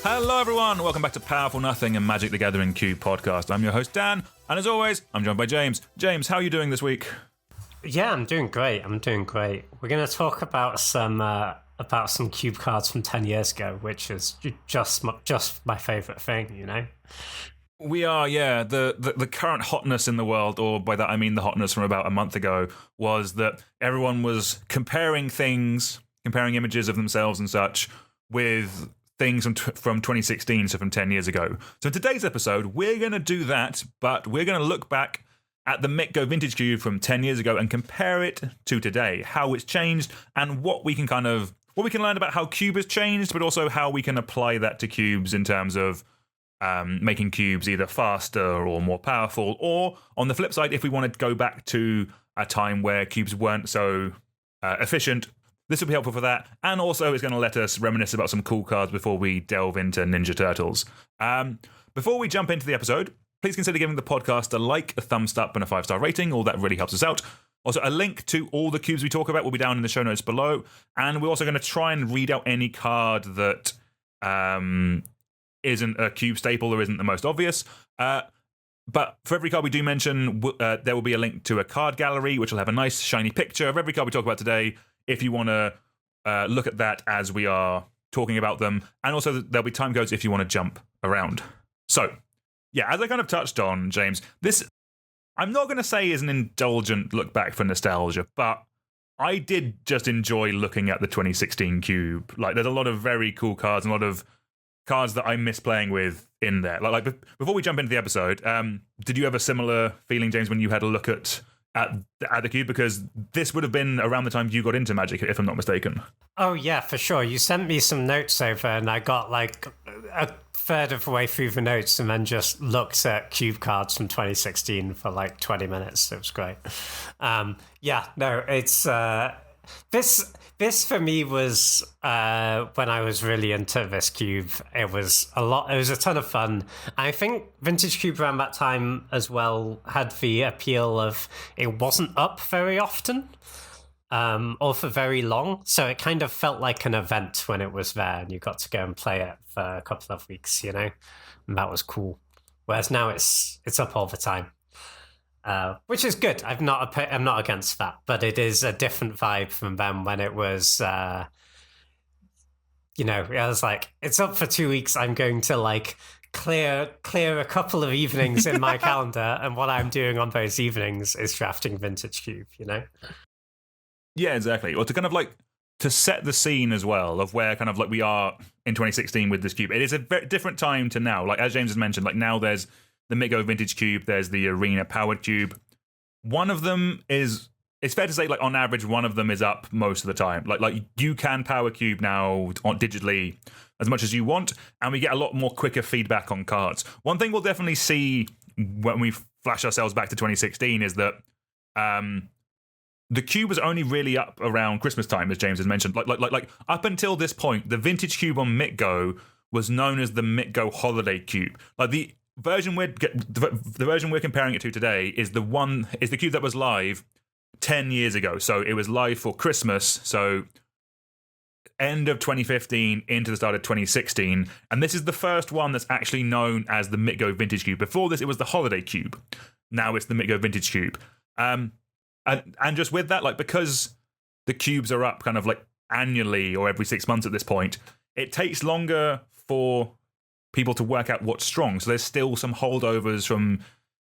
Hello everyone, welcome back to Powerful Nothing and Magic the Gathering Cube podcast. I'm your host Dan, and as always, I'm joined by James. James, how are you doing this week? Yeah, I'm doing great. We're going to talk about some cube cards from 10 years ago, which is just my favourite thing, you know? We are, yeah. The current hotness in the world, or by that I mean the hotness from about a month ago, was that everyone was comparing images of themselves and such with things from 2016, so from 10 years ago. So in today's episode, we're going to do that, but we're going to look back at the MTGO Vintage Cube from 10 years ago and compare it to today, how it's changed, and what we can learn about how Cube has changed, but also how we can apply that to cubes in terms of making cubes either faster or more powerful, or on the flip side, if we want to go back to a time where cubes weren't so efficient, this will be helpful for that, and also it's going to let us reminisce about some cool cards before we delve into Ninja Turtles. Before we jump into the episode, please consider giving the podcast a like, a thumbs up, and a 5-star rating. All that really helps us out. Also, a link to all the cubes we talk about will be down in the show notes below, and we're also going to try and read out any card that isn't a cube staple or isn't the most obvious. But for every card we do mention, there will be a link to a card gallery, which will have a nice shiny picture of every card we talk about today, if you want to look at that as we are talking about them. And also there'll be time codes if you want to jump around. So, yeah, as I kind of touched on, James, this, I'm not going to say is an indulgent look back for nostalgia, but I did just enjoy looking at the 2016 cube. Like, there's a lot of very cool cards and a lot of cards that I miss playing with in there. Like before we jump into the episode, did you have a similar feeling, James, when you had a look at the cube? Because this would have been around the time you got into Magic, if I'm not mistaken. Oh, yeah, for sure. You sent me some notes over, and I got like a third of the way through the notes and then just looked at cube cards from 2016 for like 20 minutes. It was great. This for me was when I was really into this cube. It was a ton of fun. I think Vintage Cube around that time as well had the appeal of it wasn't up very often or for very long. So it kind of felt like an event when it was there and you got to go and play it for a couple of weeks, you know, and that was cool. Whereas now it's up all the time. Which is good. I'm not against that, but it is a different vibe from them when it was, I was like, it's up for 2 weeks. I'm going to like clear a couple of evenings in my calendar, and what I'm doing on those evenings is drafting Vintage Cube. You know? Yeah, exactly. Or to kind of like to set the scene as well of where kind of like we are in 2016 with this cube. It is a very different time to now. Like as James has mentioned, like now there's the MTGO Vintage Cube, there's the Arena Powered Cube. One of them is, it's fair to say, like on average, one of them is up most of the time. Like you can power cube now digitally as much as you want, and we get a lot more quicker feedback on cards. One thing we'll definitely see when we flash ourselves back to 2016 is that the cube was only really up around Christmas time, as James has mentioned. Like up until this point, the Vintage Cube on MTGO was known as the MTGO Holiday Cube. Like the version we're comparing it to today is the cube that was live 10 years ago. So it was live for Christmas, so end of 2015 into the start of 2016, and this is the first one that's actually known as the MTGO Vintage Cube. Before this, it was the Holiday Cube. Now it's the MTGO Vintage Cube. And just with that, like because the cubes are up kind of like annually or every 6 months at this point, it takes longer for people to work out what's strong. So there's still some holdovers from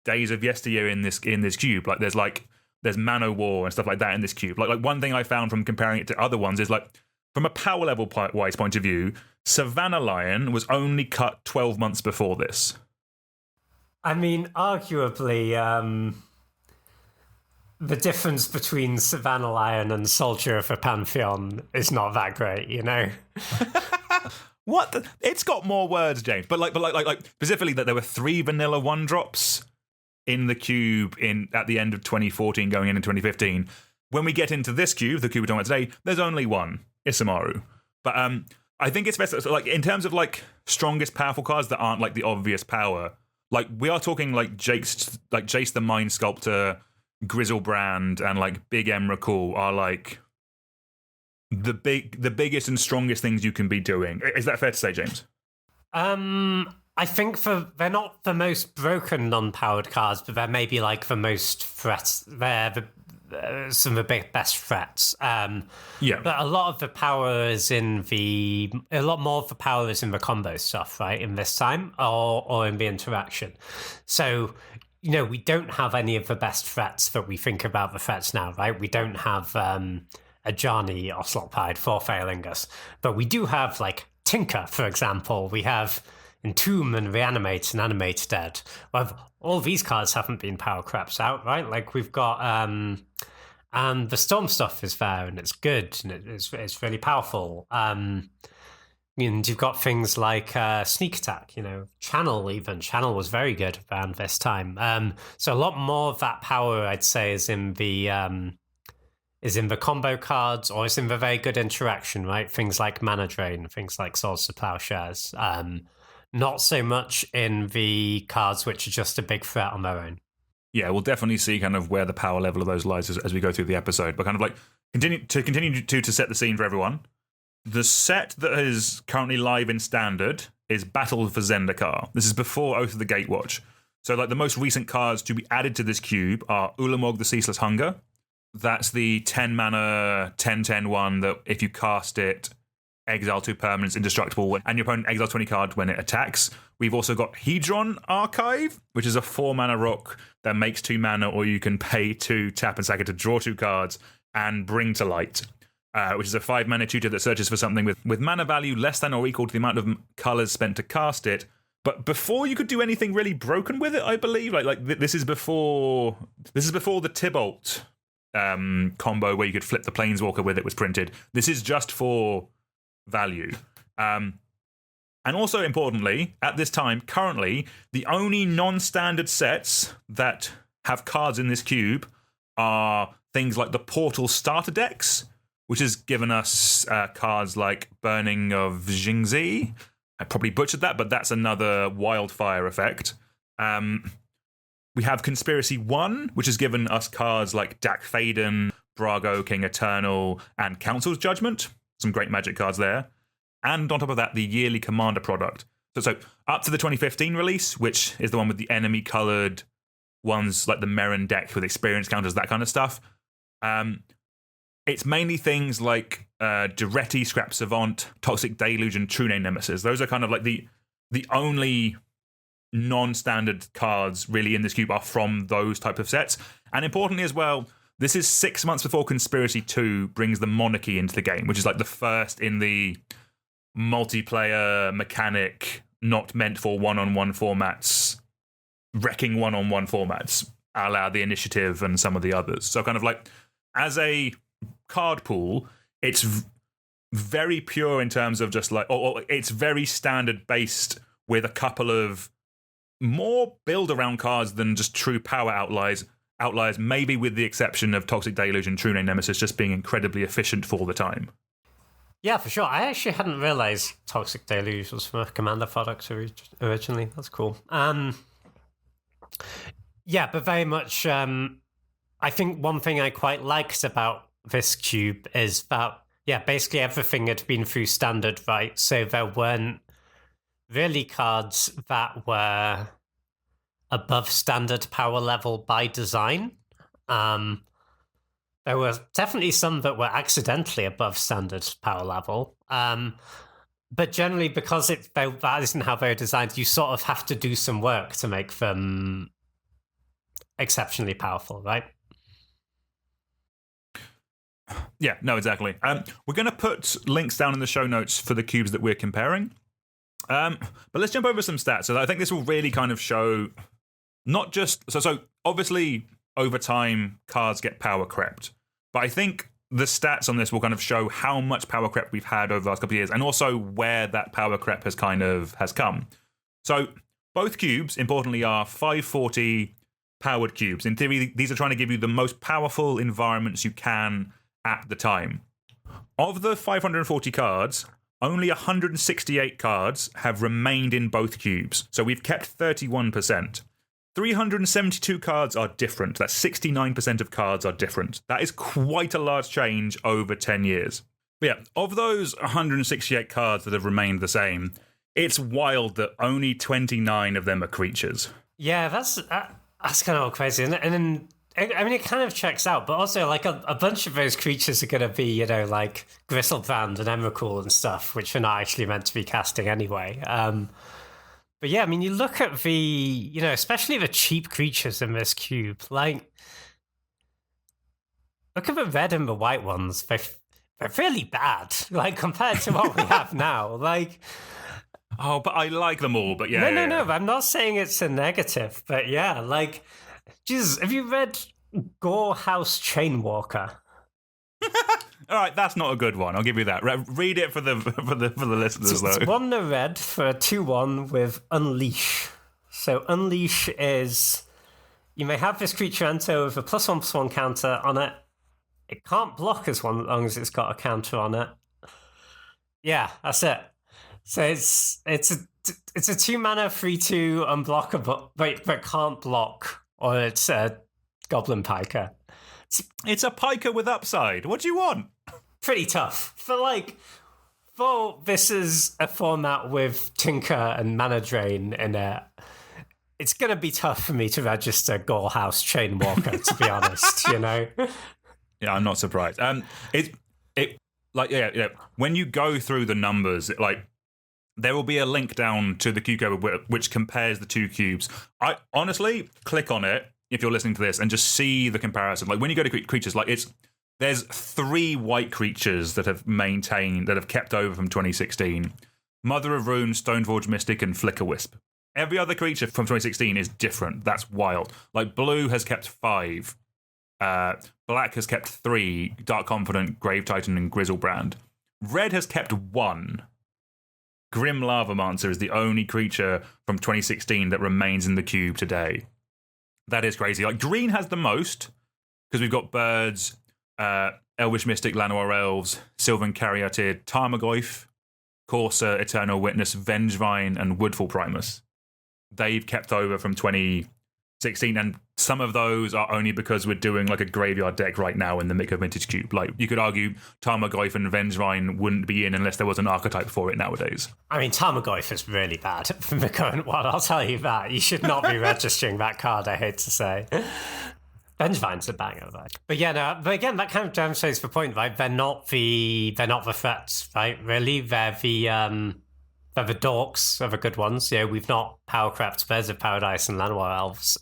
days of yesteryear in this cube. Like there's Mano War and stuff like that in this cube. Like one thing I found from comparing it to other ones is like from a power level wise point of view, Savannah Lion was only cut 12 months before this. I mean, arguably, the difference between Savannah Lion and Soldier of the Pantheon is not that great, you know? What? It's got more words, James. But like specifically that there were 3 vanilla 1-drops in the cube at the end of 2014 going into 2015. When we get into this cube, the cube we're talking about today, there's only one, Isamaru. But I think it's best, so like in terms of like strongest powerful cards that aren't like the obvious power, like we are talking like Jace the Mind Sculptor, Grizzlebrand, and like Big Emrakul are like the biggest and strongest things you can be doing. Is that fair to say, James? I think they're not the most broken non-powered cards, but they're maybe like the most threats. They're some of the best threats. But a lot of the power is a lot more of the power is in the combo stuff, right? In this time, or in the interaction. So, we don't have any of the best threats that we think about the threats now, right? We don't have a Johnny Ocelot Pied for failing us, but we do have like Tinker, for example. We have Entomb and Reanimate and Animate Dead. Well, all these cards haven't been power creps out, right? Like we've got and the Storm stuff is there and it's good and it's really powerful. And you've got things like Sneak Attack, Channel even. Channel was very good around this time. So a lot more of that power, I'd say, is in the combo cards, or it's in the very good interaction, right? Things like Mana Drain, things like Swords to Plowshares. Not so much in the cards which are just a big threat on their own. Yeah, we'll definitely see kind of where the power level of those lies as we go through the episode. But kind of like continue to set the scene for everyone. The set that is currently live in Standard is Battle for Zendikar. This is before Oath of the Gatewatch. So like the most recent cards to be added to this cube are Ulamog the Ceaseless Hunger. That's the 10 mana 10/10 one that if you cast it, exile 2 permanents indestructible, and your opponent exiles 20 cards when it attacks. We've also got Hedron Archive, which is a 4 mana rock that makes 2 mana, or you can pay 2, tap and sack it to draw 2 cards, and Bring to Light, which is a 5 mana tutor that searches for something with mana value less than or equal to the amount of colors spent to cast it. But before you could do anything really broken with it, I believe, this is before the Tybalt combo where you could flip the Planeswalker with it was printed. This is just for value. And also importantly, at this time, currently, the only non-standard sets that have cards in this cube are things like the Portal starter decks, which has given us cards like Burning of Jingzi. I probably butchered that, but that's another wildfire effect. We have Conspiracy 1, which has given us cards like Dak Faden, Brago, King Eternal, and Council's Judgment. Some great Magic cards there. And on top of that, the yearly Commander product. So up to the 2015 release, which is the one with the enemy-coloured ones like the Merrin deck with experience counters, that kind of stuff. It's mainly things like Duretti, Scrap Savant, Toxic Deluge, and True Name Nemesis. Those are kind of like the only non-standard cards really in this cube are from those type of sets. And importantly as well, this is 6 months before Conspiracy 2 brings the Monarchy into the game, which is like the first in the multiplayer mechanic not meant for one-on-one formats, wrecking one-on-one formats, a la the Initiative and some of the others. So kind of like, as a card pool, it's very pure in terms of just like, or it's very standard based with a couple of more build-around cards than just true power outliers, maybe with the exception of Toxic Deluge and True Name Nemesis just being incredibly efficient for the time. Yeah, for sure. I actually hadn't realised Toxic Deluge was from a Commander product originally. That's cool. Yeah, but very much, I think one thing I quite liked about this cube is that, yeah, basically everything had been through Standard, right? So there weren't really cards that were above Standard power level by design. There were definitely some that were accidentally above Standard power level. But generally, because that isn't how they're designed, you sort of have to do some work to make them exceptionally powerful, right? Yeah, no, exactly. We're going to put links down in the show notes for the cubes that we're comparing. But let's jump over some stats. So I think this will really kind of show not just... So obviously, over time, cards get power crept. But I think the stats on this will kind of show how much power creep we've had over the last couple of years, and also where that power creep has come. So both cubes, importantly, are 540 powered cubes. In theory, these are trying to give you the most powerful environments you can at the time. Of the 540 cards, only 168 cards have remained in both cubes. So we've kept 31%. 372 cards are different. That's 69% of cards are different. That is quite a large change over 10 years. But yeah, of those 168 cards that have remained the same, it's wild that only 29 of them are creatures. Yeah, that's kind of crazy, and then I mean, it kind of checks out, but also like a bunch of those creatures are going to be, like Gristlebrand and Emrakul and stuff, which are not actually meant to be casting anyway. But yeah, I mean, you look at the, especially the cheap creatures in this cube, like, look at the red and the white ones. They're really bad, like, compared to what we have now. Like, oh, but I like them all, but yeah. No, I'm not saying it's a negative, but yeah, like, Jesus, have you read Gorehouse Chainwalker? All right, that's not a good one. I'll give you that. Read it for the listeners, though. It's 1 the red for a 2/1 with Unleash. So Unleash is, you may have this creature enter with a +1/+1 counter on it. It can't block as long as it's got a counter on it. Yeah, that's it. So it's a 2-mana 3/2 unblockable, but can't block, or it's a Goblin Piker. It's a Piker with upside. What do you want? Pretty tough. For this is a format with Tinker and Mana Drain in it, it's going to be tough for me to register Gorehouse Chainwalker, to be honest, Yeah, I'm not surprised. When you go through the numbers, there will be a link down to the Q code which compares the two cubes. I honestly click on it if you're listening to this and just see the comparison. Like when you go to creatures, there's 3 white creatures that have kept over from 2016: Mother of Rune, Stoneforge Mystic, and Flickerwisp. Every other creature from 2016 is different. That's wild. Like blue has kept 5. Black has kept 3: Dark Confidant, Grave Titan, and Grizzlebrand. Red has kept 1. Grim Lavamancer is the only creature from 2016 that remains in the cube today. That is crazy. Like green has the most because we've got birds, Elvish Mystic, Llanowar Elves, Sylvan Caryatid, Tarmogoyf, Corsair, Eternal Witness, Vengevine, and Woodfall Primus. They've kept over from 2016, and some of those are only because we're doing like a graveyard deck right now in the MTGO Vintage Cube. Like you could argue Tarmogoyf and Vengevine wouldn't be in unless there was an archetype for it nowadays. I mean, Tarmogoyf is really bad from the current one, I'll tell you that. You should not be registering that card, I hate to say. Vengevine's a banger, though. But yeah, no, but again, that kind of demonstrates the point, right? They're not the threats, right? Really, they're the dorks are the good ones. We've not power crept Birds of Paradise and Llanowar Elves.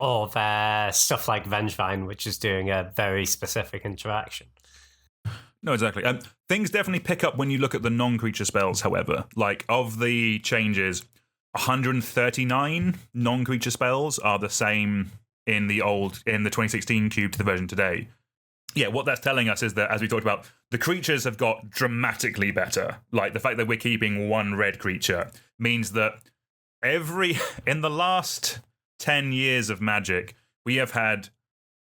Or they're stuff like Vengevine, which is doing a very specific interaction. No, exactly. Things definitely pick up when you look at the non-creature spells, however. Like, of the changes, 139 non-creature spells are the same in the 2016 cube to the version today. Yeah, what that's telling us is that, as we talked about, the creatures have got dramatically better. Like, the fact that we're keeping 1 red creature means that in the last 10 years of Magic, we have had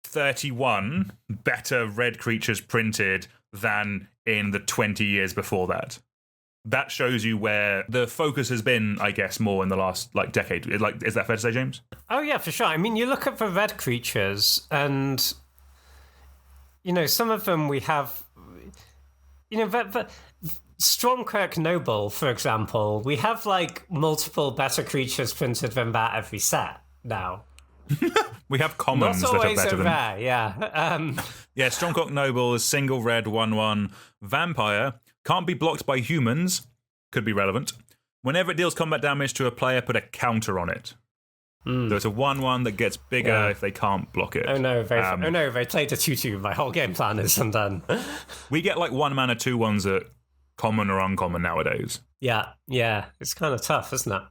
31 better red creatures printed than in the 20 years before that. That shows you where the focus has been, I guess, more in the last decade. Is that fair to say, James? Oh yeah, for sure. I mean, you look at the red creatures, and some of them we have. But Stormkirk Noble, for example, we have multiple better creatures printed than that every set now. We have commons that are better than rare, yeah. Yeah, Stormkirk Noble is single red 1/1 vampire. Can't be blocked by humans. Could be relevant. Whenever it deals combat damage to a player, put a counter on it. So it's a 1/1 that gets bigger if they can't block it. Oh no, they played a 2/2. My whole game plan is undone. We get 1 mana 2/1s at common or uncommon nowadays. Yeah, it's kind of tough, isn't it?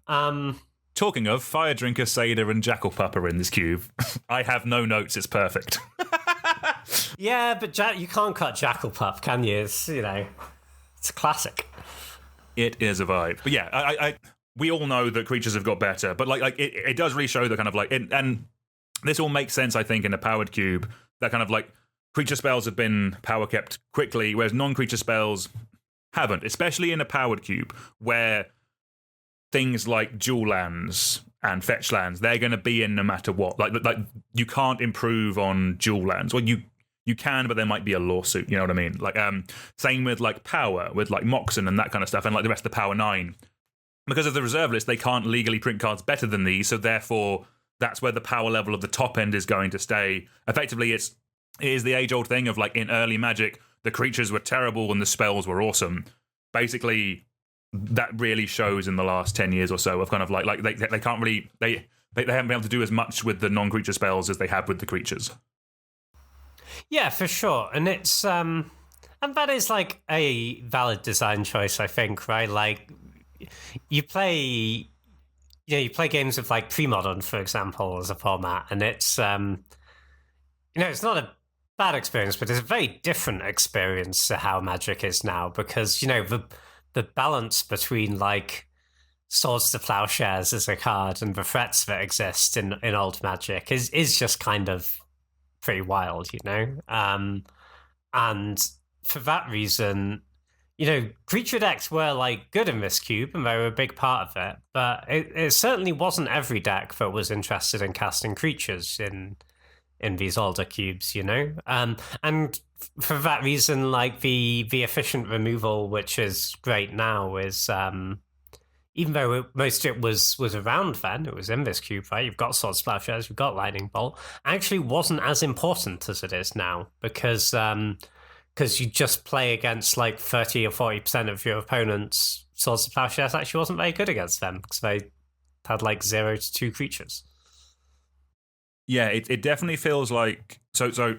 Talking of, Fire Drinker, Satyr, and Jackal-Pup are in this cube. I have no notes, it's perfect. Yeah, but you can't cut Jackal-Pup, can you? It's, it's a classic. It is a vibe. But yeah, we all know that creatures have got better, but it does really show the kind of and this all makes sense, I think, in a powered cube, that kind of creature spells have been power kept quickly, whereas non-creature spells haven't, especially in a powered cube, where things like dual lands and fetch lands, they're going to be in no matter what. Like you can't improve on dual lands. Well, you you can, but there might be a lawsuit. You know what I mean? Like, same with like Power, with like Moxen and that kind of stuff, and like the rest of the Power 9. Because of the reserve list, they can't legally print cards better than these, so therefore that's where the power level of the top end is going to stay. Effectively, it is the age-old thing of like in early Magic, the creatures were terrible and the spells were awesome. Basically, that really shows in the last 10 years or so of kind of like they can't really they haven't been able to do as much with the non-creature spells as they have with the creatures. Yeah, for sure. And it's and that is like a valid design choice, I think, right? Like you play games of like pre-modern, for example, as a format, and it's it's not a bad experience, but it's a very different experience to how Magic is now, because the balance between like Swords to Plowshares as a card and the threats that exist in old Magic is just kind of pretty wild, and for that reason, creature decks were like good in this cube and they were a big part of it, but it certainly wasn't every deck that was interested in casting creatures in these older cubes, and for that reason, like the efficient removal, which is great now, is even though most of it was around then, it was in this cube, right? You've got Sword Splashers, you've got Lightning Bolt, actually wasn't as important as it is now, because you just play against like 30 or 40% of your opponent's Swords of Plowshares actually wasn't very good against them, because they had like 0 to 2 creatures. Yeah, it definitely feels like so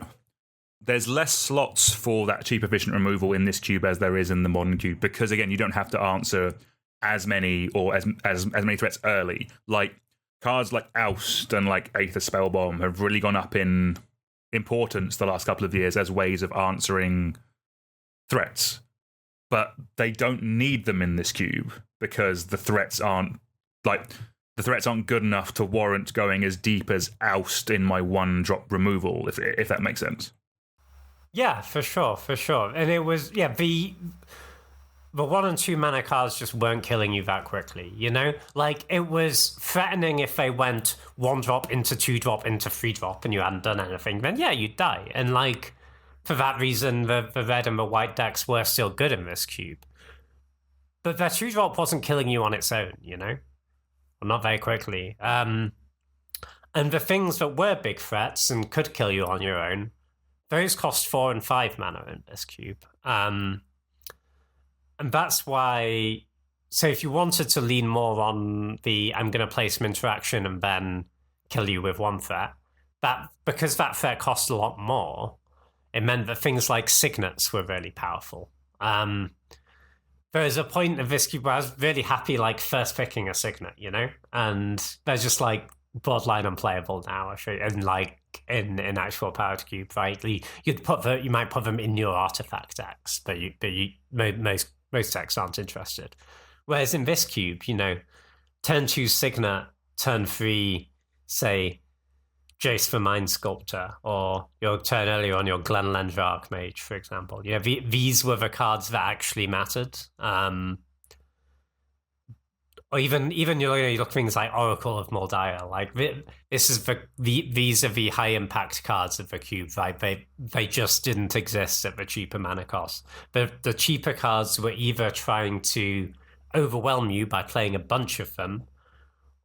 there's less slots for that cheap efficient removal in this cube as there is in the modern cube, because again, you don't have to answer as many or as many threats early. Like cards like Oust and like Aether Spellbomb have really gone up in importance the last couple of years as ways of answering threats, but they don't need them in this cube because the threats aren't good enough to warrant going as deep as Oust in my 1-drop removal, if that makes sense. Yeah, for sure. And it was the 1 and 2 mana cards just weren't killing you that quickly, Like, it was threatening if they went 1-drop into 2-drop into 3-drop and you hadn't done anything, then yeah, you'd die. And, like, for that reason, the red and the white decks were still good in this cube. But their 2-drop wasn't killing you on its own, Well, not very quickly. And the things that were big threats and could kill you on your own, those cost 4 and 5 mana in this cube. And that's why, so if you wanted to lean more on the I'm going to play some interaction and then kill you with 1 threat, because that threat cost a lot more, it meant that things like signets were really powerful. There's a point of this cube where I was really happy like first picking a signet, and they're just like borderline unplayable now, actually, and like in actual powered cube, right? You might put them in your artifact decks, but most decks aren't interested. Whereas in this cube, turn 2 Signet, turn 3, say, Jace the Mind Sculptor, or your turn earlier on your Glenlendra Archmage, for example. These were the cards that actually mattered. Or even you look at things like Oracle of Moldiah. Like these are the high impact cards of the cube. Right? They just didn't exist at the cheaper mana cost. The cheaper cards were either trying to overwhelm you by playing a bunch of them,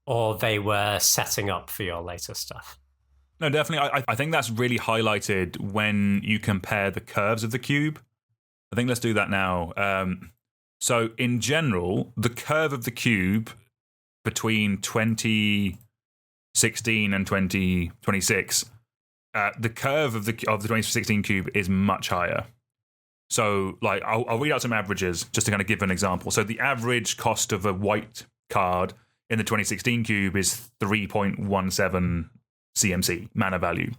or they were setting up for your later stuff. No, definitely. I think that's really highlighted when you compare the curves of the cube. I think let's do that now. So, in general, the curve of the cube between 2016 and 2026, the curve of the 2016 cube is much higher. So, like, I'll read out some averages just to kind of give an example. So, the average cost of a white card in the 2016 cube is 3.17 CMC mana value.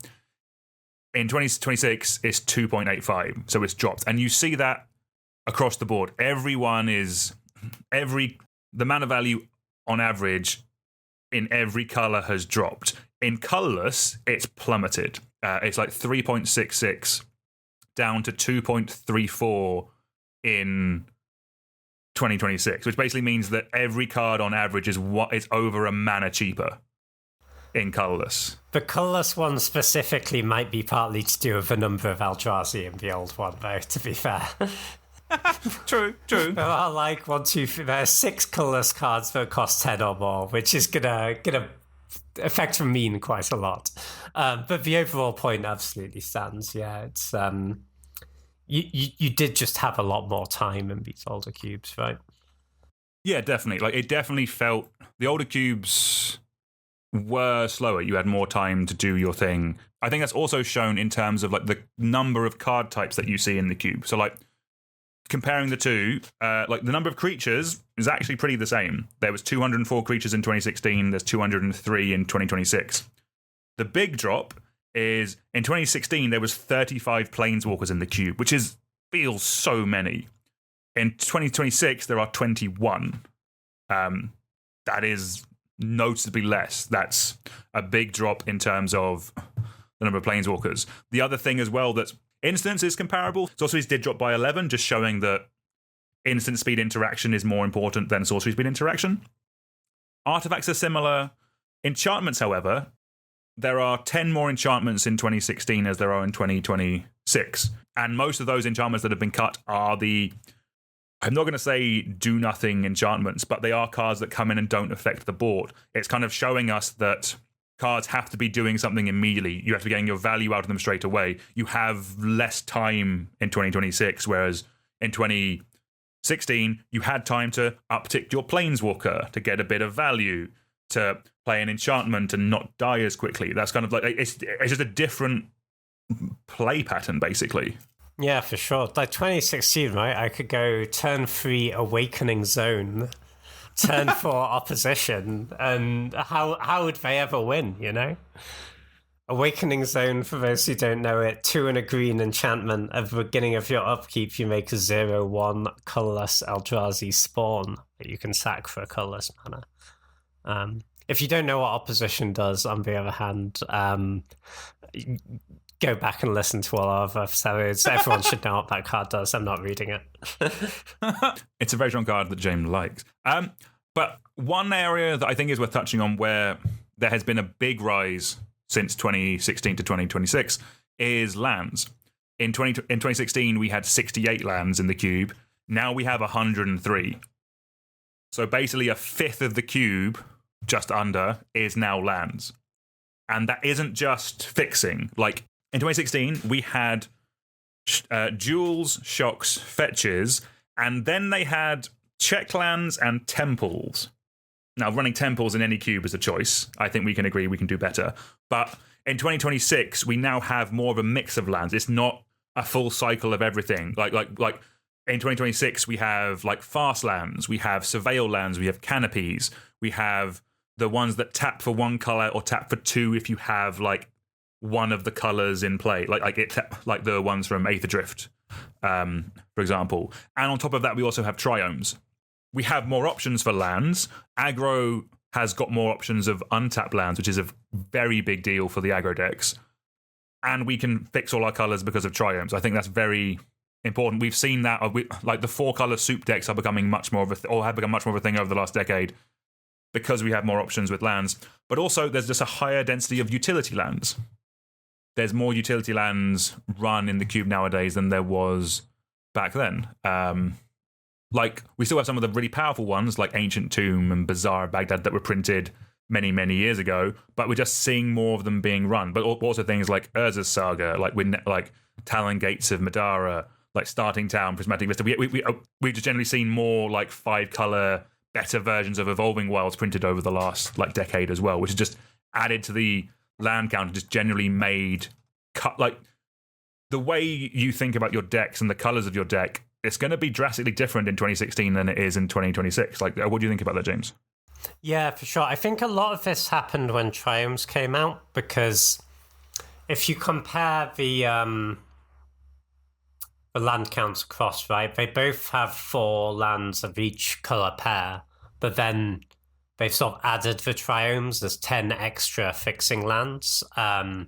In 2026, it's 2.85, so it's dropped, and you see that across the board. The mana value on average in every color has dropped. In colorless, it's plummeted. It's like 3.66 down to 2.34 in 2026, which basically means that every card on average is over a mana cheaper. in colourless. The colourless one specifically might be partly to do with the number of Eldrazi in the old one, though, to be fair. True. There are like there are 6 colourless cards that cost 10 or more, which is gonna affect the mean quite a lot. But the overall point absolutely stands. Yeah, it's you did just have a lot more time in these older cubes, right? Yeah, definitely. Like, it definitely felt the older cubes were slower. You had more time to do your thing. I think that's also shown in terms of like the number of card types that you see in the cube. So like comparing the two, like the number of creatures is actually pretty the same. There was 204 creatures in 2016. There's 203 in 2026. The big drop is in 2016 there was 35 planeswalkers in the cube, which feels so many. In 2026 there are 21. That is noticeably less. That's a big drop in terms of the number of planeswalkers. The other thing as well that's instance is comparable. Sorceries did drop by 11, just showing that instant speed interaction is more important than sorcery speed interaction. Artifacts are similar. Enchantments, however, there are 10 more enchantments in 2016 as there are in 2026. And most of those enchantments that have been cut are I'm not going to say do nothing enchantments, but they are cards that come in and don't affect the board. It's kind of showing us that cards have to be doing something immediately. You have to be getting your value out of them straight away. You have less time in 2026, whereas in 2016, you had time to uptick your Planeswalker to get a bit of value, to play an enchantment and not die as quickly. That's kind of like, it's just a different play pattern, basically. Yeah, for sure. Like 2016, right? I could go turn 3 Awakening Zone, turn 4 Opposition, and how would they ever win, you know? Awakening Zone, for those who don't know it, 2 and a green enchantment. At the beginning of your upkeep, you make a 0/1 colorless Eldrazi spawn that you can sack for a colorless mana. If you don't know what Opposition does, on the other hand, go back and listen to all of our episodes. Everyone should know what that card does. I'm not reading it. It's a very strong card that James likes. But one area that I think is worth touching on where there has been a big rise since 2016 to 2026 is lands. In 2016, we had 68 lands in the cube. Now we have 103. So basically a fifth of the cube, just under, is now lands. And that isn't just fixing. Like, in 2016, we had duels, shocks, fetches, and then they had check lands and temples. Now, running temples in any cube is a choice. I think we can agree we can do better. But in 2026, we now have more of a mix of lands. It's not a full cycle of everything. Like in 2026, we have like fast lands, we have surveil lands, we have canopies, we have the ones that tap for 1 color or tap for 2 if you have like one of the colors in play, like the ones from Aether Drift, for example. And on top of that, we also have triomes. We have more options for lands. Aggro has got more options of untapped lands, which is a very big deal for the aggro decks. And we can fix all our colors because of triomes. I think that's very important. We've seen that, like the 4-color soup decks are becoming much more of have become much more of a thing over the last decade because we have more options with lands. But also, there's just a higher density of utility lands. There's more utility lands run in the cube nowadays than there was back then. Like, we still have some of the really powerful ones, like Ancient Tomb and Bazaar of Baghdad, that were printed many, many years ago, but we're just seeing more of them being run. But also things like Urza's Saga, like Talon Gates of Madara, like Starting Town, Prismatic Vista. We've just generally seen more like 5-color, better versions of Evolving Wilds printed over the last like decade as well, which has just added to the land count and just generally made the way you think about your decks and the colors of your deck. It's going to be drastically different in 2016 than it is in 2026. Like, what do you think about that, James? Yeah, for sure. I think a lot of this happened when Triomes came out, because if you compare the land counts across, right, they both have 4 lands of each color pair, but then they've sort of added the Triomes as 10 extra fixing lands. And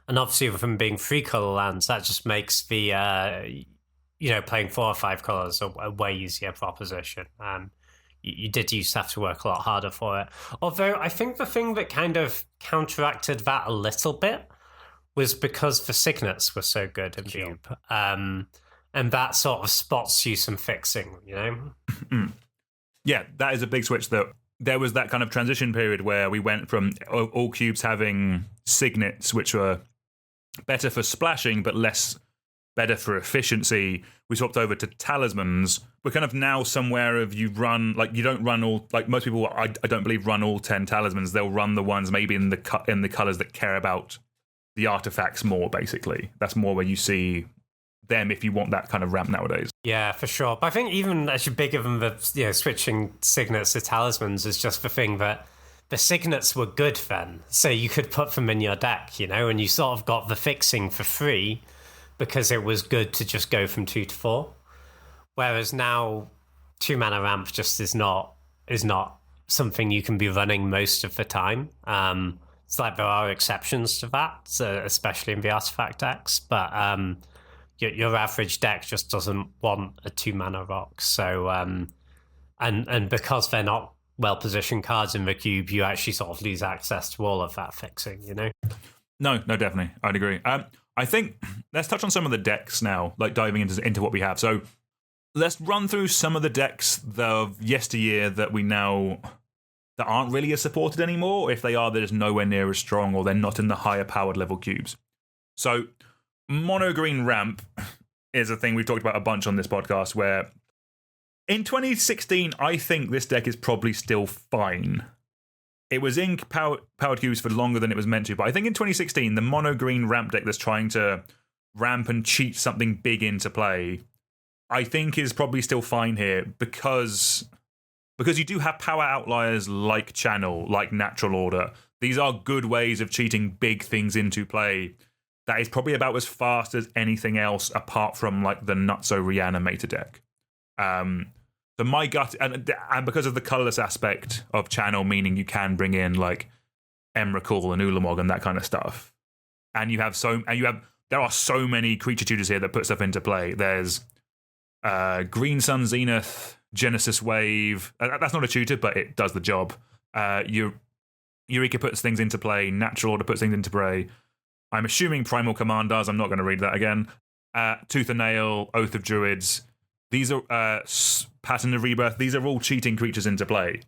obviously with them being 3-color lands, that just makes the, playing 4 or 5 colors a way easier proposition. you did used to have to work a lot harder for it. Although I think the thing that kind of counteracted that a little bit was because the signets were so good in Cube. And that sort of spots you some fixing, you know? Yeah, that is a big switch. That there was that kind of transition period where we went from all cubes having signets, which were better for splashing but less better for efficiency. We swapped over to talismans. We're kind of now somewhere of you don't run all, like most people, I don't believe, run all 10 talismans. They'll run the ones maybe in the colors that care about the artifacts more, basically. That's more where you see them if you want that kind of ramp nowadays. Yeah, for sure. But I think even actually bigger than the switching signets to talismans is just the thing that the signets were good then. So you could put them in your deck, you know, and you sort of got the fixing for free because it was good to just go from 2 to 4. Whereas now 2 mana ramp just is not something you can be running most of the time. It's like there are exceptions to that, especially in the artifact decks, but your average deck just doesn't want a 2 mana rock. So and because they're not well positioned cards in the cube, you actually sort of lose access to all of that fixing, you know? No, definitely. I'd agree. I think let's touch on some of the decks now, like diving into what we have. So let's run through some of the decks of yesteryear that aren't really as supported anymore. If they are, they're just nowhere near as strong, or they're not in the higher powered level cubes. So mono green ramp is a thing we've talked about a bunch on this podcast, where in 2016, I think this deck is probably still fine. It was in powered cubes for longer than it was meant to, but I think in 2016, the mono green ramp deck that's trying to ramp and cheat something big into play, I think is probably still fine here because you do have power outliers like Channel, like Natural Order. These are good ways of cheating big things into play. That is probably about as fast as anything else apart from like the Nutso Reanimator deck. So my gut, and because of the colorless aspect of Channel, meaning you can bring in like Emrakul and Ulamog and that kind of stuff, and there are so many creature tutors here that put stuff into play. There's Green Sun Zenith, Genesis Wave. That's not a tutor, but it does the job. Eureka puts things into play. Natural Order puts things into play. I'm assuming Primal Command does. I'm not going to read that again. Tooth and Nail, Oath of Druids. These are Pattern of Rebirth. These are all cheating creatures into play.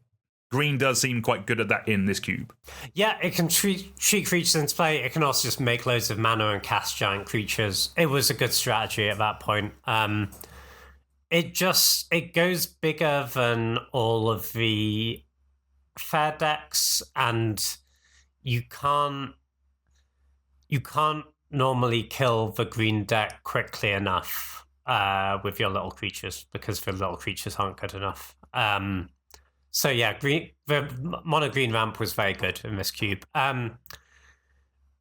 Green does seem quite good at that in this cube. Yeah, it can cheat creatures into play. It can also just make loads of mana and cast giant creatures. It was a good strategy at that point. It goes bigger than all of the fair decks, and you can't normally kill the green deck quickly enough with your little creatures because the little creatures aren't good enough. So yeah, the mono green ramp was very good in this cube.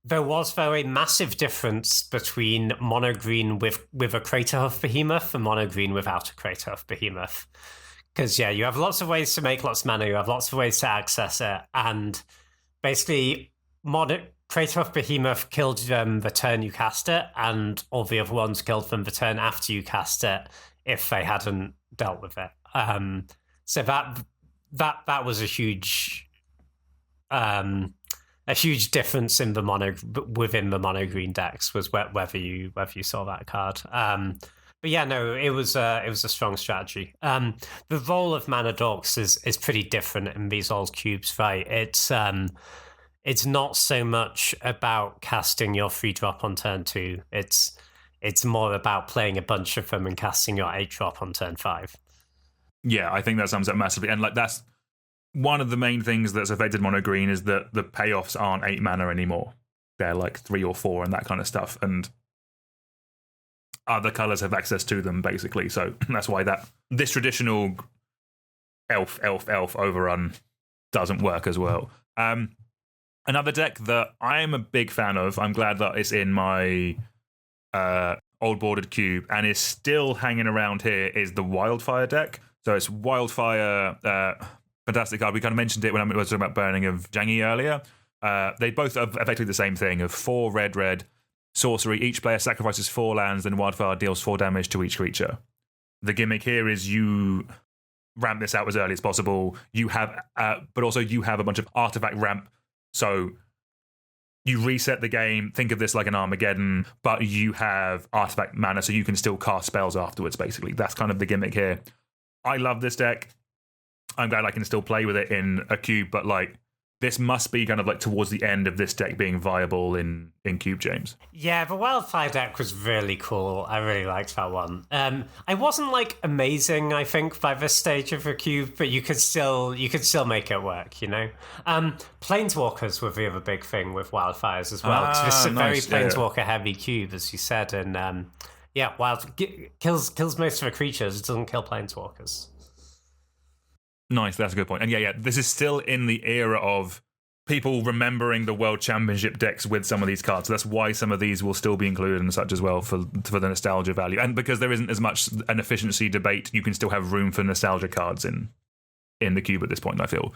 There was a massive difference between mono green with a Craterhoof Behemoth and mono green without a Craterhoof Behemoth. Because yeah, you have lots of ways to make lots of mana, you have lots of ways to access it, and basically Craterhoof Behemoth killed them the turn you cast it, and all the other ones killed them the turn after you cast it if they hadn't dealt with it. So that was a huge difference in within the mono green decks, was whether you saw that card. But yeah, no, it was a strong strategy. The role of Mana Dorks is pretty different in these old cubes, right? It's not so much about casting your 3-drop on turn 2. It's more about playing a bunch of them and casting your 8-drop on turn 5. Yeah, I think that sums up massively. And like that's one of the main things that's affected mono green is that the payoffs aren't 8 mana anymore. They're like 3 or 4 and that kind of stuff. And other colors have access to them, basically. So that's why this traditional elf overrun doesn't work as well. Another deck that I'm a big fan of, I'm glad that it's in my old boarded cube and is still hanging around here, is the Wildfire deck. So it's Wildfire, fantastic card. We kind of mentioned it when I was talking about Burning of Jangi earlier. They both are effectively the same thing, of 4 red sorcery. Each player sacrifices 4 lands, then Wildfire deals 4 damage to each creature. The gimmick here is you ramp this out as early as possible. You have, but also you have a bunch of artifact ramp. So you reset the game. Think of this like an Armageddon, but you have artifact mana, so you can still cast spells afterwards. Basically, that's kind of the gimmick here. I love this deck. I'm glad I can still play with it in a cube, but like this must be kind of like towards the end of this deck being viable in cube, James. Yeah, the Wildfire deck was really cool. I really liked that one. I wasn't like amazing, I think, by this stage of the cube, but you could still make it work, you know? Planeswalkers were the other big thing with Wildfires as well. This is a very Planeswalker heavy cube, as you said, and kills most of the creatures. It doesn't kill Planeswalkers. Nice, that's a good point. And yeah, this is still in the era of people remembering the World Championship decks with some of these cards. So that's why some of these will still be included and such as well for the nostalgia value. And because there isn't as much an efficiency debate, you can still have room for nostalgia cards in the cube at this point, I feel.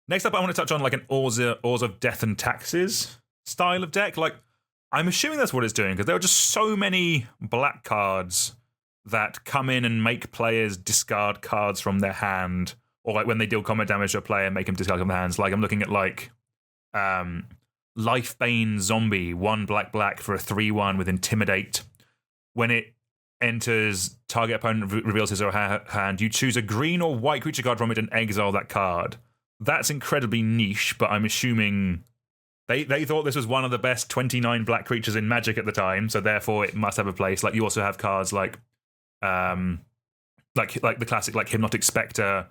Next up, I want to touch on like an Oars of Death and Taxes style of deck. Like, I'm assuming that's what it's doing because there are just so many black cards that come in and make players discard cards from their hand, or like when they deal combat damage to a player, make them discard from their hands. Like I'm looking at like Lifebane Zombie, 1 black for a 3/1 with Intimidate. When it enters, target opponent reveals his or her hand. You choose a green or white creature card from it and exile that card. That's incredibly niche, but I'm assuming they thought this was one of the best 29 black creatures in Magic at the time, so therefore it must have a place. Like you also have cards like the classic like Hypnotic Spectre.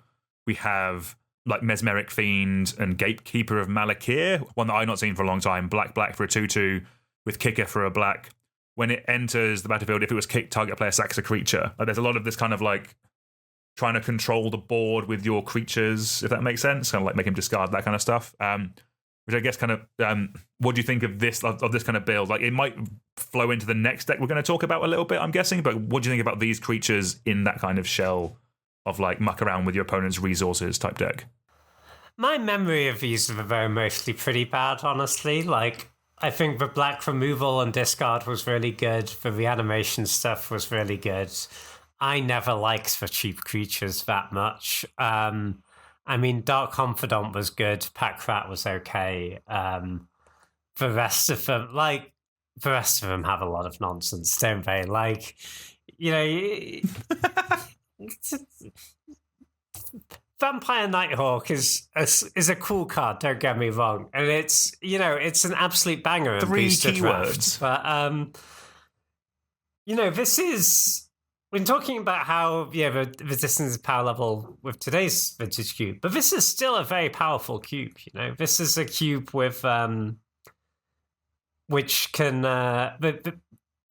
We have like Mesmeric Fiend and Gatekeeper of Malakir, one that I've not seen for a long time. Black for a 2/2 with Kicker for a black. When it enters the battlefield, if it was kicked, target player sacks a creature. Like there's a lot of this kind of like trying to control the board with your creatures, if that makes sense. Kind of like make him discard that kind of stuff. Which I guess kind of, what do you think of this kind of build? Like it might flow into the next deck we're going to talk about a little bit, I'm guessing. But what do you think about these creatures in that kind of shell of like muck around with your opponent's resources type deck? My memory of these are mostly pretty bad, honestly. Like I think the black removal and discard was really good. The reanimation stuff was really good. I never liked the cheap creatures that much. I mean, Dark Confidant was good. Pack Rat was okay. The rest of them have a lot of nonsense, don't they? Like, you know, Vampire Nighthawk is a cool card. Don't get me wrong, and it's an absolute banger. 3 keywords, but this is. When talking about how the resistance is power level with today's Vintage Cube, but this is still a very powerful cube. You know, this is a cube with which can the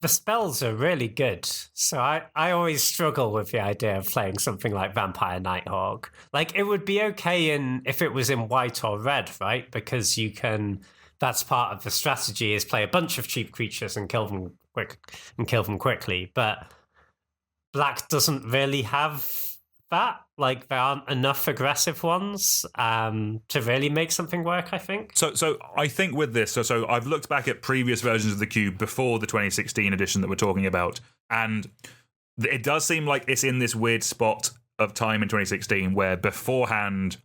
spells are really good. So I always struggle with the idea of playing something like Vampire Nighthawk. Like it would be okay if it was in white or red, right? Because you can. That's part of the strategy is play a bunch of cheap creatures and kill them quickly, but black doesn't really have that. Like there aren't enough aggressive ones to really make something work, I think. So I think with this, so I've looked back at previous versions of the cube before the 2016 edition that we're talking about, and it does seem like it's in this weird spot of time in 2016 where beforehand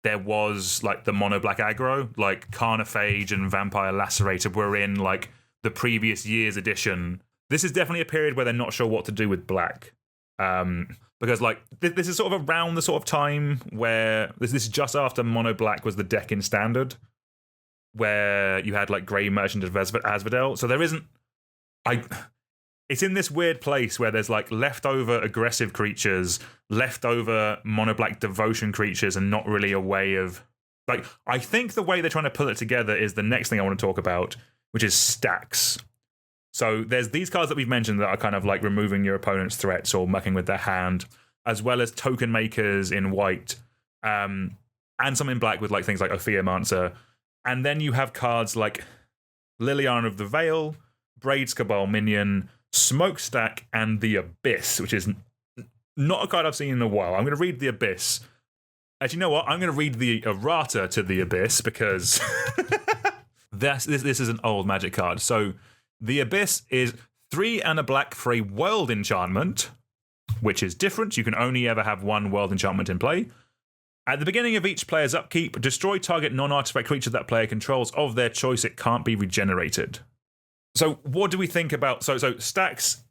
there was like the mono black aggro, like Carnophage and Vampire Lacerator were in like the previous year's edition. This is definitely a period where they're not sure what to do with black. Because like this is sort of around the sort of time where this is just after mono black was the deck in standard, where you had like Grey Merchant of Asphodel. So there isn't it's in this weird place where there's like leftover aggressive creatures, leftover mono black devotion creatures, and not really a way of like I think the way they're trying to pull it together is the next thing I want to talk about, which is stacks. So there's these cards that we've mentioned that are kind of like removing your opponent's threats or mucking with their hand, as well as token makers in white, and some in black with like things like Ophiomancer. And then you have cards like Liliana of the Veil, Braid's Cabal Minion, Smokestack, and the Abyss, which is not a card I've seen in a while. I'm going to read the Abyss. Actually, you know what? I'm going to read the errata to the Abyss because this is an old Magic card. So the Abyss is 3 and a black for a world enchantment. which is different. You can only ever have one world enchantment in play. At the beginning of each player's upkeep, destroy target non-artifact creature that player controls of their choice. It can't be regenerated. So what do we think about... So stacks...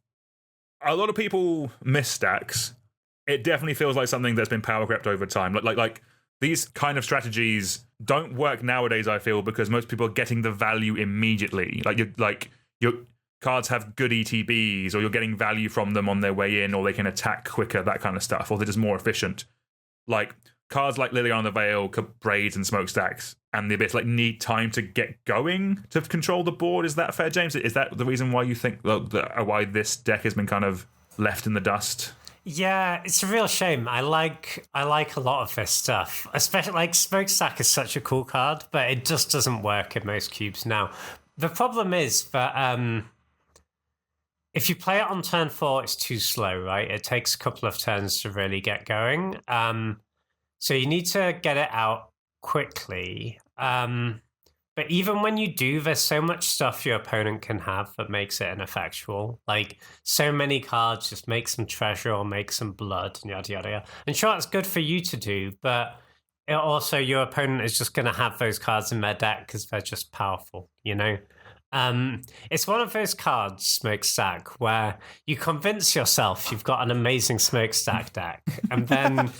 A lot of people miss stacks. It definitely feels like something that's been power crept over time. Like these kind of strategies don't work nowadays, I feel, because most people are getting the value immediately. Your cards have good ETBs, or you're getting value from them on their way in, or they can attack quicker, that kind of stuff, or they're just more efficient. Like cards like Liliana the Veil, Braids, and Smokestacks, and the Abyss need time to get going to control the board. Is that fair, James? Is that the reason why you think why this deck has been kind of left in the dust? Yeah, it's a real shame. I like a lot of this stuff, especially like Smokestack is such a cool card, but it just doesn't work in most cubes now. The problem is that if you play it on turn 4, it's too slow, right? It takes a couple of turns to really get going. So you need to get it out quickly. But even when you do, there's so much stuff your opponent can have that makes it ineffectual. Like, so many cards, just make some treasure or make some blood, and yada, yada, yada. And sure, it's good for you to do, but also your opponent is just going to have those cards in their deck because they're just powerful, you know? It's one of those cards, Smokestack, where you convince yourself you've got an amazing Smokestack deck, and then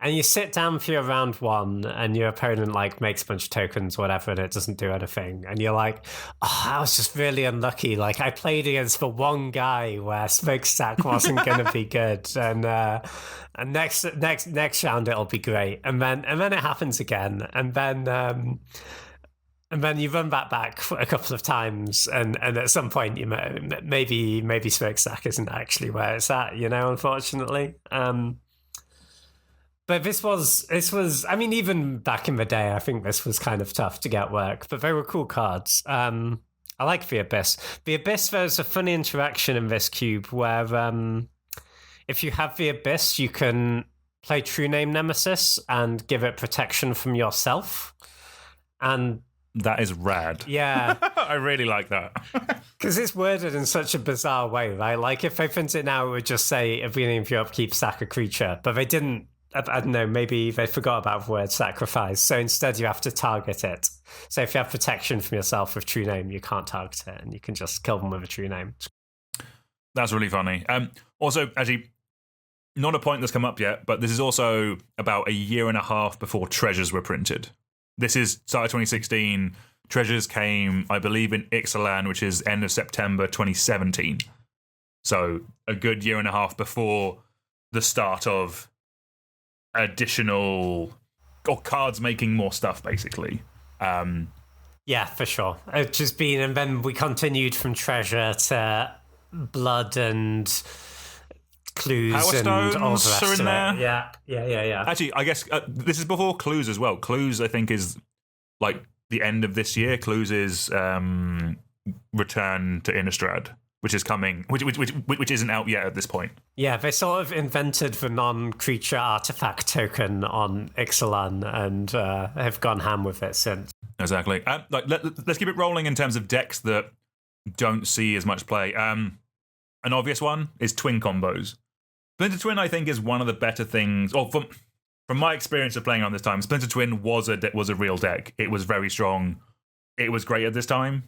you sit down for your round 1, and your opponent makes a bunch of tokens, whatever, and it doesn't do anything, and you're like, oh, I was just really unlucky. Like, I played against the one guy where Smokestack wasn't going to be good, and next round it'll be great, and then it happens again, and then you run that back a couple of times, and at some point, maybe Smokestack isn't actually where it's at, unfortunately. But this was, I mean, even back in the day, I think this was kind of tough to get work, but they were cool cards. I like the Abyss. The Abyss, there's a funny interaction in this cube where if you have the Abyss, you can play True Name Nemesis and give it protection from yourself. And that is rad. Yeah. I really like that. Because it's worded in such a bizarre way, right? Like, if they print it now, it would just say, at the beginning of your upkeep, sack a creature. But they didn't, I don't know, maybe they forgot about the word sacrifice. So instead, you have to target it. So if you have protection from yourself with True Name, you can't target it, and you can just kill them with a True Name. That's really funny. Also, actually, not a point that's come up yet, but this is also about a year and a half before Treasures were printed. This is started 2016. Treasures came, I believe, in Ixalan, which is end of September 2017. So a good year and a half before the start of additional or cards making more stuff, basically. Yeah, for sure. It's just been, and then we continued from Treasure to Blood and Clues Power and all the Stones rest are in of there. it. Yeah. Actually, I guess this is before Clues as well. Clues, I think, is like the end of this year. Clues is Return to Innistrad, which is coming, which isn't out yet at this point. Yeah, they sort of invented the non-creature artifact token on Ixalan and have gone ham with it since. Exactly. Let's keep it rolling in terms of decks that don't see as much play. An obvious one is twin combos. Splinter Twin, I think, is one of the better things. Or from my experience of playing on this time, Splinter Twin was a real deck. It was very strong. It was great at this time.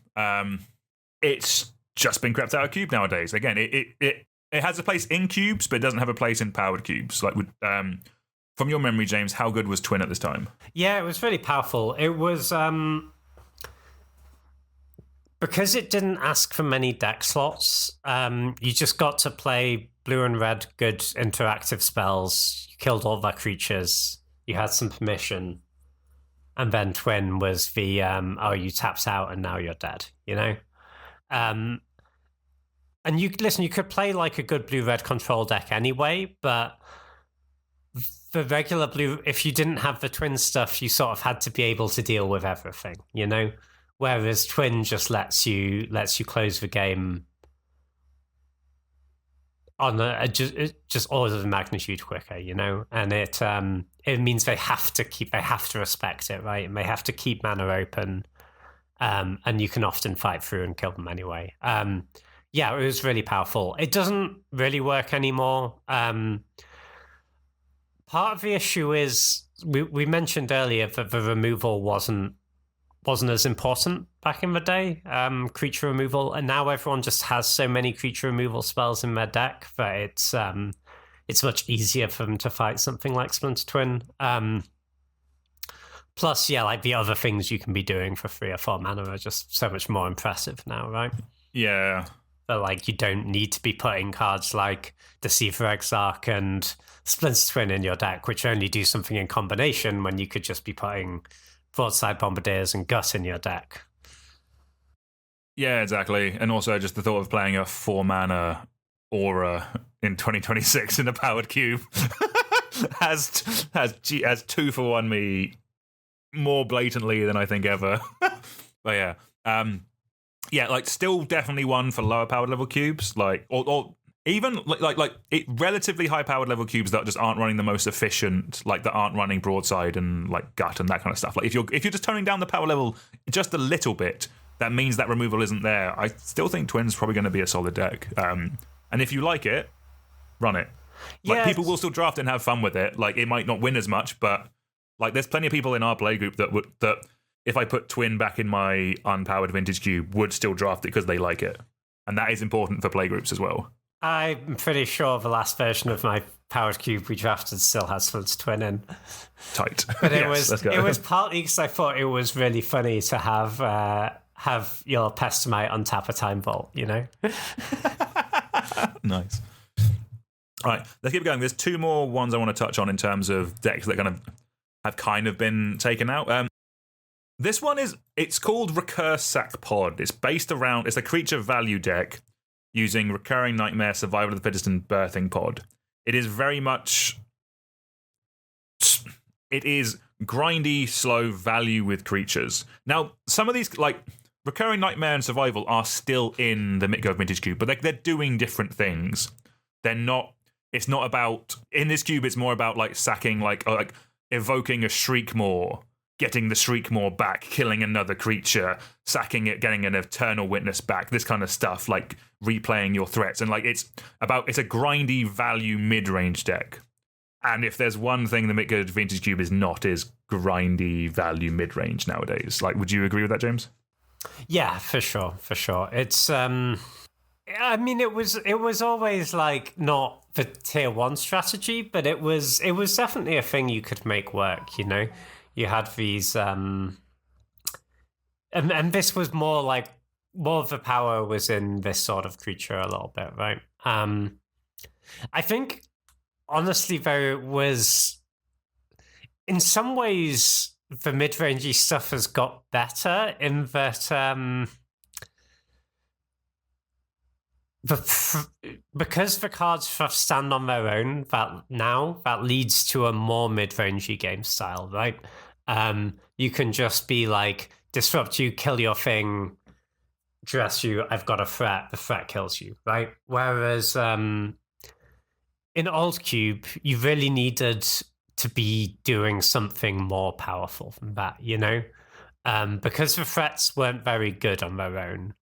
It's just been crept out of cube nowadays. Again, it has a place in cubes, but it doesn't have a place in powered cubes. Like, from your memory, James, how good was Twin at this time? Yeah, it was really powerful. It was because it didn't ask for many deck slots. You just got to play blue and red good interactive spells. You killed all their creatures. You had some permission, and then Twin was the you tapped out and now you're dead. And you could play like a good blue-red control deck anyway, but the regular blue, if you didn't have the Twin stuff, you sort of had to be able to deal with everything, Whereas Twin just lets you close the game on just orders of magnitude quicker, and it means they have to respect it, right? And they have to keep mana open. And you can often fight through and kill them anyway. Yeah, it was really powerful. It doesn't really work anymore. Part of the issue is we mentioned earlier that the removal wasn't as important back in the day, creature removal, and now everyone just has so many creature removal spells in their deck that it's much easier for them to fight something like Splinter Twin. Plus, yeah, like the other things you can be doing for 3 or 4 mana are just so much more impressive now, right? Yeah. But like, you don't need to be putting cards like Deceiver Exarch and Splinter Twin in your deck, which only do something in combination, when you could just be putting Broadside Bombardiers and Gut in your deck. Yeah, exactly. And also just the thought of playing a 4-mana Aura in 2026 in a powered cube has 2-for-1 me more blatantly than I think ever. But yeah. Yeah, like still definitely one for lower powered level cubes, like or even like relatively high powered level cubes that just aren't running the most efficient, like that aren't running Broadside and like Gut and that kind of stuff. Like if you're just turning down the power level just a little bit, that means that removal isn't there. I still think Twin's probably going to be a solid deck. And if you like it, run it. Like Yeah, people will still draft it and have fun with it. Like it might not win as much, but like there's plenty of people in our play group that if I put Twin back in my unpowered Vintage Cube would still draft it because they like it. And that is important for play groups as well. I'm pretty sure the last version of my powered cube we drafted still has Splinter Twin in. Tight. But it Yes, let's go. was partly because I thought it was really funny to have your Pestamite untap a Time Vault, you know? Nice. All right, let's keep going. There's 2 more ones I want to touch on in terms of decks that have kind of been taken out. This one it's called Recurse Sack Pod. It's a creature value deck using Recurring Nightmare, Survival of the Fittest, and Birthing Pod. It is very much... It is grindy, slow value with creatures. Now, some of these, like Recurring Nightmare and Survival, are still in the MTGO Vintage Cube, but they're doing different things. They're not... It's not about... In this cube, it's more about like sacking, like evoking a Shriekmaw, getting the Shriekmaw back, killing another creature, sacking it, getting an Eternal Witness back, this kind of stuff, like replaying your threats. And like it's a grindy value mid-range deck. And if there's one thing the MTGO Vintage Cube is not, is grindy value mid-range nowadays. Like, would you agree with that, James? Yeah, for sure. It's I mean, it was always like not the tier 1 strategy, but it was definitely a thing you could make work, you know? You had these and this was more of the power was in this sort of creature a little bit, right? I think honestly though it was in some ways the mid-rangey stuff has got better in that because the cards stand on their own, that leads to a more mid-rangey game style, right? You can just be like, disrupt you, kill your thing, dress you, I've got a threat, the threat kills you, right? Whereas in Old Cube, you really needed to be doing something more powerful than that, you know? Because the threats weren't very good on their own.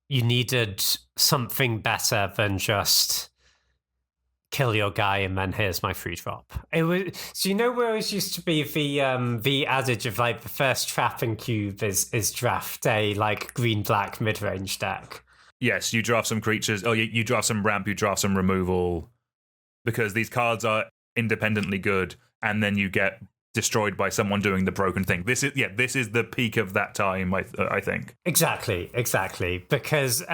You needed something better than just kill your guy and then here's my free drop. It was, so you know where it used to be the adage of like the first trap in cube is draft a like green-black mid-range deck. Yes, you draft some creatures. Oh, you draft some ramp, you draft some removal, because these cards are independently good, and then you get destroyed by someone doing the broken thing. This is the peak of that time, I think. Exactly. Because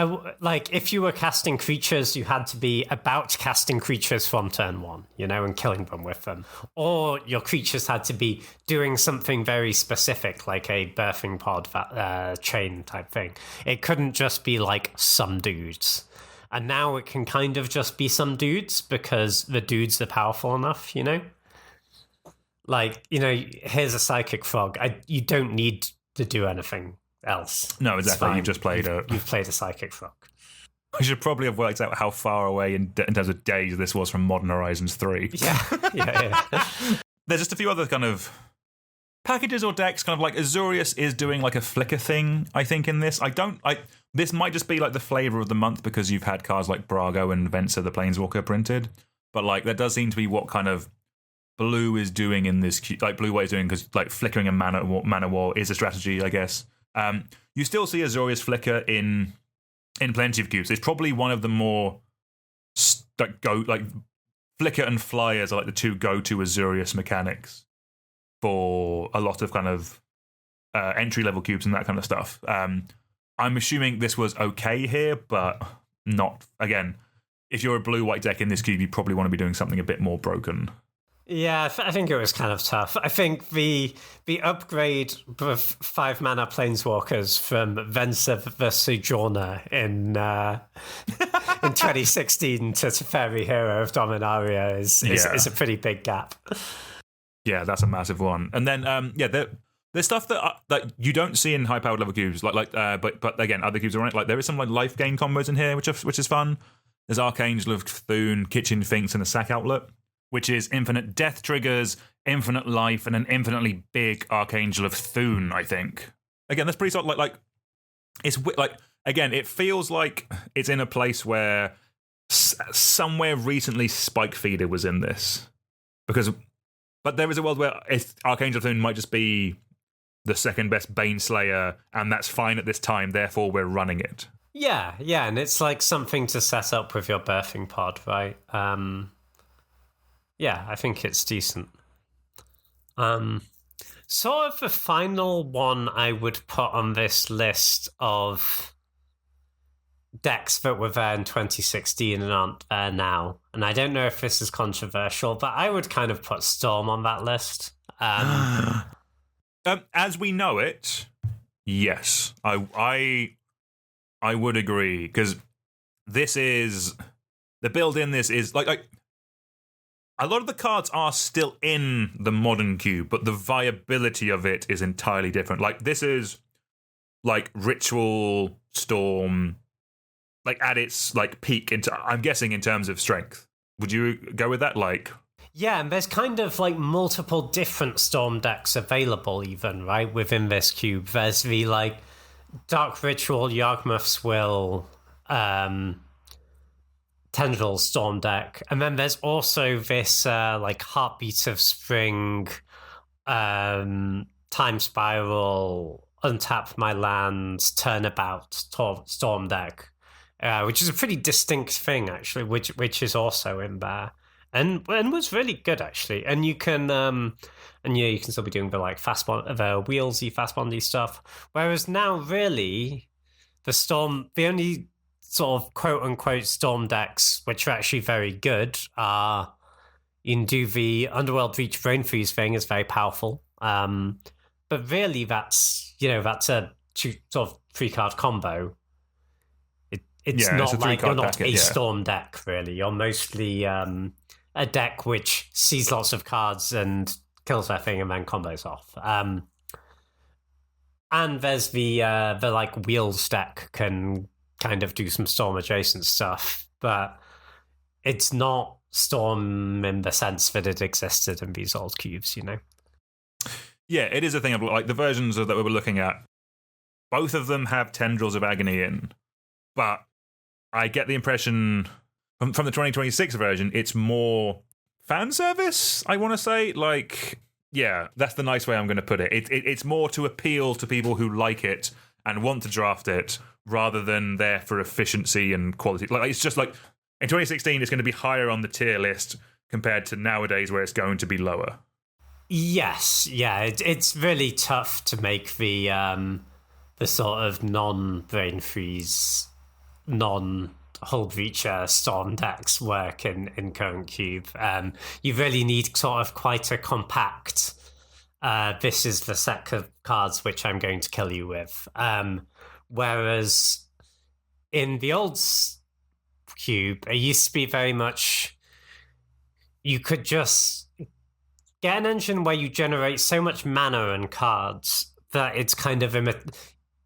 like if you were casting creatures, you had to be about casting creatures from turn 1, you know, and killing them with them. Or your creatures had to be doing something very specific, like a birthing pod chain type thing. It couldn't just be like some dudes. And now it can kind of just be some dudes because the dudes are powerful enough, you know? Like, you know, here's a Psychic Frog. You don't need to do anything else. No, exactly. You've just played You've played a Psychic Frog. I should probably have worked out how far away in terms of days this was from Modern Horizons 3. Yeah. There's just a few other kind of packages or decks, kind of like Azorius is doing like a flicker thing, I think, in this. This might just be like the flavor of the month because you've had cards like Brago and Venser the Planeswalker printed, but like that does seem to be what kind of Blue is doing in this, like Blue White is doing, because like flickering a mana war is a strategy, I guess. You still see Azorius flicker in plenty of cubes. It's probably one of the more flicker and flyers are like the two go-to Azorius mechanics for a lot of kind of entry-level cubes and that kind of stuff. I'm assuming this was okay here, but not, again, if you're a blue-white deck in this cube, you probably want to be doing something a bit more broken. Yeah, I think it was kind of tough. I think the upgrade of 5 mana planeswalkers from Venser the Sojourner in 2016 to Teferi Hero of Dominaria is a pretty big gap. Yeah, that's a massive one. And then there's stuff that you don't see in high-powered level cubes, but again, other cubes are on it. Like there is some like life gain combos in here, which is fun. There's Archangel of Cthulhu, Kitchen Finks, and a Sack Outlet, which is infinite death triggers, infinite life, and an infinitely big Archangel of Thune, I think. Again, that's pretty sort of like it's like, again, it feels like it's in a place where somewhere recently Spike Feeder was in this. But there is a world where Archangel of Thune might just be the second best Baneslayer, and that's fine at this time, therefore we're running it. Yeah, and it's like something to set up with your birthing pod, right? Yeah, I think it's decent. Sort of the final one I would put on this list of decks that were there in 2016 and aren't there now. And I don't know if this is controversial, but I would kind of put Storm on that list. As we know it, yes. I would agree, because this is... The build in this is... like a lot of the cards are still in the modern cube, but the viability of it is entirely different. Like, this is, like, Ritual Storm, like, at its, like, peak, I'm guessing, in terms of strength. Would you go with that? Like... Yeah, and there's kind of, like, multiple different Storm decks available, even, right, within this cube. There's the, like, Dark Ritual, Yawgmoth's Will, Tendril Storm deck, and then there's also this like Heartbeat of Spring, Time Spiral, Untap My Lands, Turnabout Storm deck, which is a pretty distinct thing actually, which is also in there, and was really good actually. And you can you can still be doing the like the wheelsy fast bondy stuff, whereas now really the only sort of quote-unquote Storm decks, which are actually very good, you can do the Underworld Reach Brain Freeze thing, is very powerful. But really, that's a sort of 3-card combo. It's not like you're not a Storm deck, really. You're mostly a deck which sees lots of cards and kills their thing and then combos off. And there's the like Wheels deck can kind of do some Storm adjacent stuff, but it's not Storm in the sense that it existed in these old cubes, you know? Yeah, it is a thing of like the versions that we were looking at. Both of them have Tendrils of Agony in, but I get the impression from the 2026 version, it's more fan service, I want to say. Like, yeah, that's the nice way I'm going to put it. It's more to appeal to people who like it and want to draft it, rather than there for efficiency and quality. Like, it's just like in 2016, it's going to be higher on the tier list compared to nowadays, where it's going to be lower. Yes, yeah, it's really tough to make the sort of non-brain freeze, non-hull breacher Storm decks work in current cube. You really need sort of quite a compact. This is the set of cards which I'm going to kill you with. Whereas in the old cube, it used to be very much you could just get an engine where you generate so much mana and cards that it's kind of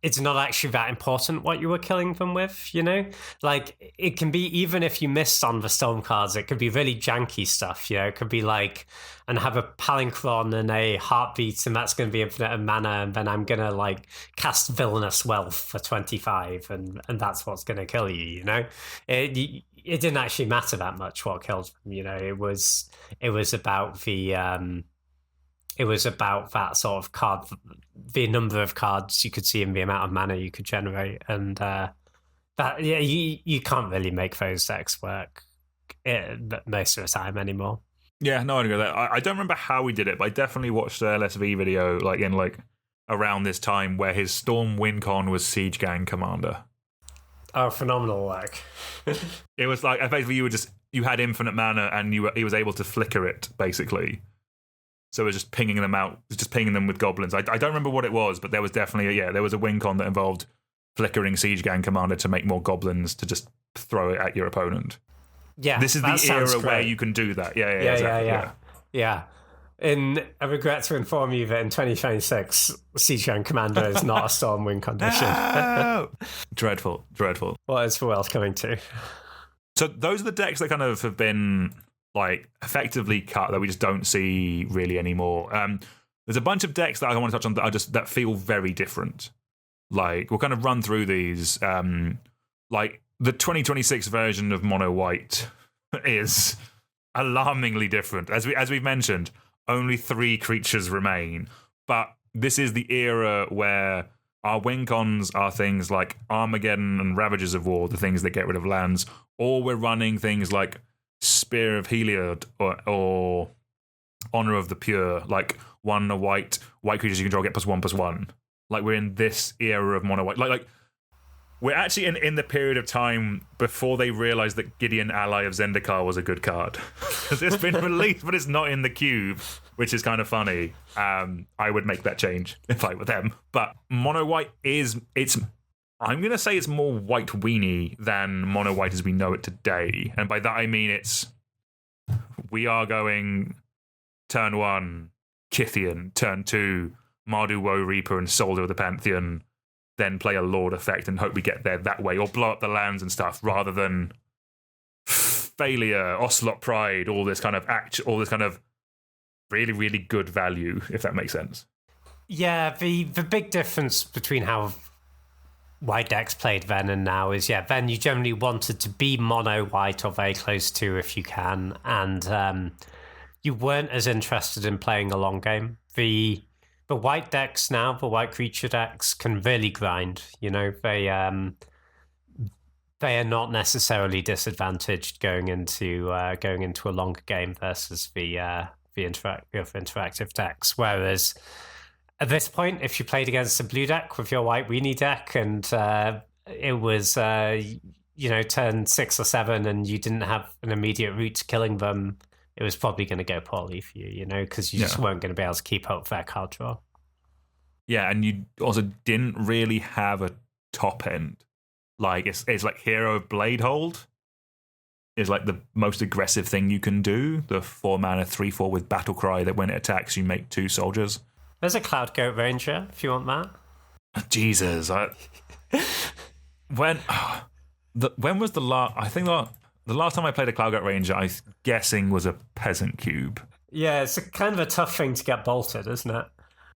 it's not actually that important what you were killing them with, you know? Like, it can be, even if you missed on the storm cards, it could be really janky stuff, you know? It could be like, and have a Palinchron and a Heartbeat, and that's going to be infinite mana, and then I'm going to, like, cast Villainous Wealth for 25, and that's what's going to kill you, you know? It didn't actually matter that much what killed them, you know? It was about the... It was about that sort of card, the number of cards you could see and the amount of mana you could generate, and you can't really make those decks work most of the time anymore. Yeah, no, I agree with that. I don't remember how he did it, but I definitely watched the LSV video around this time where his Storm Wincon was Siege Gang Commander. Oh, phenomenal work! It was like effectively you had infinite mana and he was able to flicker it basically. So it was just pinging them out, just pinging them with goblins. I don't remember what it was, but there was definitely there was a Wincon that involved flickering Siege Gang Commander to make more goblins to just throw it at your opponent. Yeah, this is the era where you can do that. Yeah, exactly. Yeah. I regret to inform you that in 2026, Siege Gang Commander is not a Storm win condition. No! Dreadful. What is the world coming to? So those are the decks that kind of have been like effectively cut that we just don't see really anymore. There's a bunch of decks that I want to touch on that feel very different. Like we'll kind of run through these. Like the 2026 version of Mono White is alarmingly different. As we've mentioned, only 3 creatures remain. But this is the era where our Wincons are things like Armageddon and Ravagers of War, the things that get rid of lands, or we're running things like Spear of Heliod or Honor of the Pure, like 1 white creatures you control get +1/+1. Like we're in this era of Mono White. Like we're actually in the period of time before they realized that Gideon Ally of Zendikar was a good card. Because it's been released, but it's not in the cube, which is kind of funny. I would make that change if I were them. But Mono White I'm going to say it's more white weenie than Mono White as we know it today. And by that I mean we are going turn 1, Kithian, turn 2, Mardu Woe Reaper and Soldier of the Pantheon, then play a Lord effect and hope we get there that way, or blow up the lands and stuff, rather than Failure, Ocelot Pride, all this kind of really, really good value, if that makes sense. Yeah, the big difference between how white decks played then and now is, then you generally wanted to be mono white or very close to if you can, and you weren't as interested in playing a long game. The white decks now, the white creature decks, can really grind. You know, they are not necessarily disadvantaged going into a longer game versus the interactive decks. Whereas at this point, if you played against a blue deck with your white weenie deck and it was turn 6 or 7 and you didn't have an immediate route to killing them, it was probably going to go poorly for you, you know, because you just weren't going to be able to keep up with that card draw. Yeah, and you also didn't really have a top end. Like, it's like Hero of Bladehold is like the most aggressive thing you can do. The 4 mana 3/4 with Battle Cry that when it attacks, you make 2 soldiers. There's a Cloud Goat Ranger, if you want that. Jesus. When was the last... I think the last time I played a Cloud Goat Ranger, I'm guessing, was a Peasant Cube. Yeah, it's kind of a tough thing to get bolted, isn't it?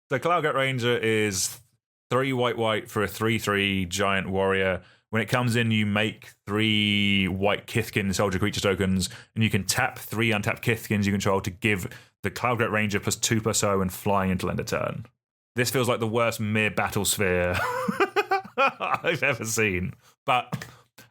The Cloud Goat Ranger is 3 white for a 3/3 giant warrior. When it comes in, you make 3 white Kithkin soldier creature tokens, and you can tap 3 untapped Kithkins you control to give the Cloud Goat Ranger +2/+0 and flying until end of turn. This feels like the worst mere battle sphere I've ever seen. But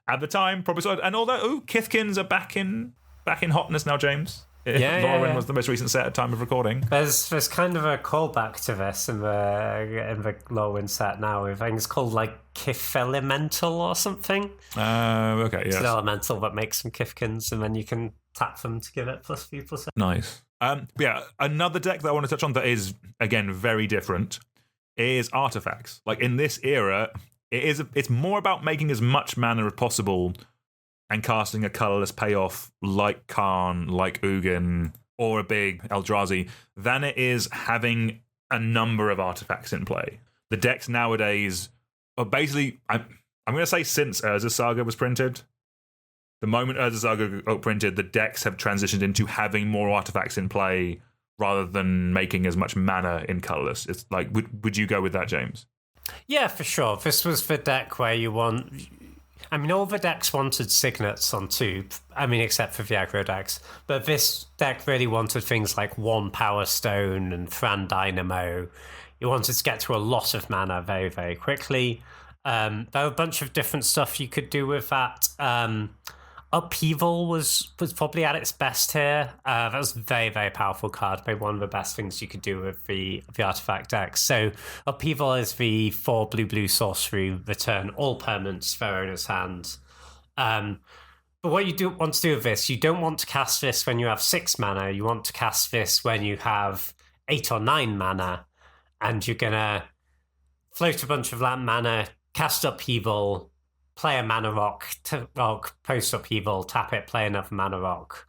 at the time, probably so. And although Kithkins are back in hotness now, James. Lauren was the most recent set at time of recording. There's kind of a callback to this in the Lorwyn set now. I think it's called like Kith Elemental or something. Okay, yes. It's an elemental that makes some Kithkins, and then you can tap them to give it +3/+7. Nice. Another deck that I want to touch on that is again very different is Artifacts. Like in this era, it's more about making as much mana as possible and casting a colorless payoff like Karn, like Ugin, or a big Eldrazi, than it is having a number of artifacts in play. The decks nowadays But basically, I'm going to say since Urza Saga was printed, the moment Urza Saga got printed, the decks have transitioned into having more artifacts in play rather than making as much mana in colorless. It's like, would you go with that, James? Yeah, for sure. This was the deck where you want... I mean, all the decks wanted signets on 2, I mean, except for the aggro decks. But this deck really wanted things like 1 Power Stone and Thran Dynamo. You wanted to get to a lot of mana very, very quickly. There were a bunch of different stuff you could do with that. Upheaval was probably at its best here. That was a very, very powerful card. Maybe one of the best things you could do with the artifact decks. So Upheaval is the 4 blue sorcery, return all permanents to their owner's hand. But what you do want to do with this, you don't want to cast this when you have 6 mana. You want to cast this when you have 8 or 9 mana. And you're going to float a bunch of land mana, cast Upheaval, play a mana rock, post Upheaval, tap it, play another mana rock.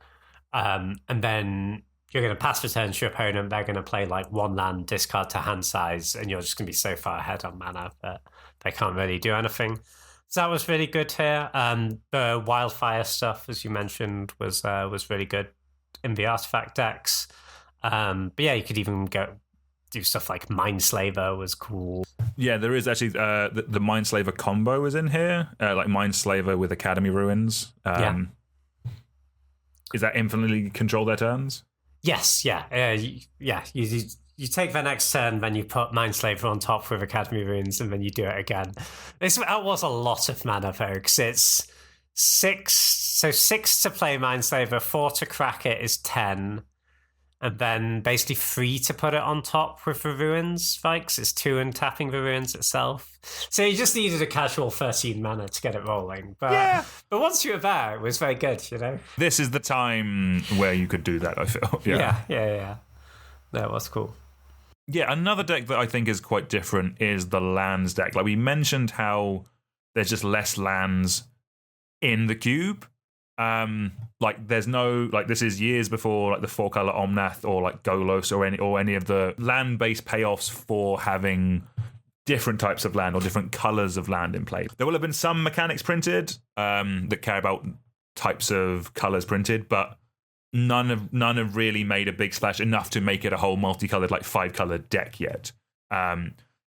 And then you're going to pass the turn to your opponent. They're going to play like 1 land, discard to hand size, and you're just going to be so far ahead on mana that they can't really do anything. So that was really good here. The Wildfire stuff, as you mentioned, was really good in the artifact decks. But yeah, you could even do stuff like Mindslaver was cool. Yeah, there is actually the Mindslaver combo is in here, like Mindslaver with Academy Ruins. Is that infinitely control their turns? Yes, yeah. You take the next turn, then you put Mindslaver on top with Academy Ruins, and then you do it again. That was a lot of mana, folks. It's 6, so 6 to play Mindslaver, 4 to crack it is 10. And then basically 3 to put it on top with the Ruins, right? 'Cause it's 2 and tapping the Ruins itself. So you just needed a casual 13 mana to get it rolling. But once you were there, it was very good, you know? This is the time where you could do that, I feel. Yeah. That was cool. Yeah, another deck that I think is quite different is the lands deck. Like we mentioned how there's just less lands in the cube. Like there's no, like this is years before like the 4-color Omnath or like Golos or any of the land-based payoffs for having different types of land or different colors of land in play. There will have been some mechanics printed that care about types of colors printed, but none have really made a big splash enough to make it a whole multicolored like 5-color deck yet.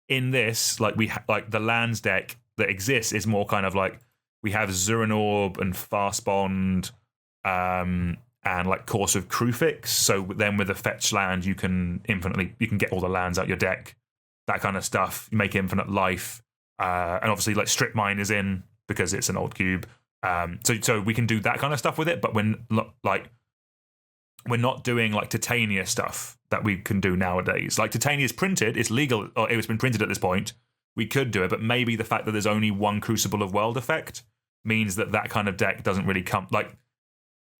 In this, like like the lands deck that exists is more kind of like we have Zuran Orb and Fast Bond and like Course of Krufix. So then with a fetch land, you can get all the lands out your deck, that kind of stuff, make infinite life. And obviously like Strip Mine is in because it's an old cube. So we can do that kind of stuff with it, but we're not doing like Titania stuff that we can do nowadays. Like Titania is printed, it's legal, or it's been printed at this point. We could do it, but maybe the fact that there's only one Crucible of World effect means that kind of deck doesn't really come, like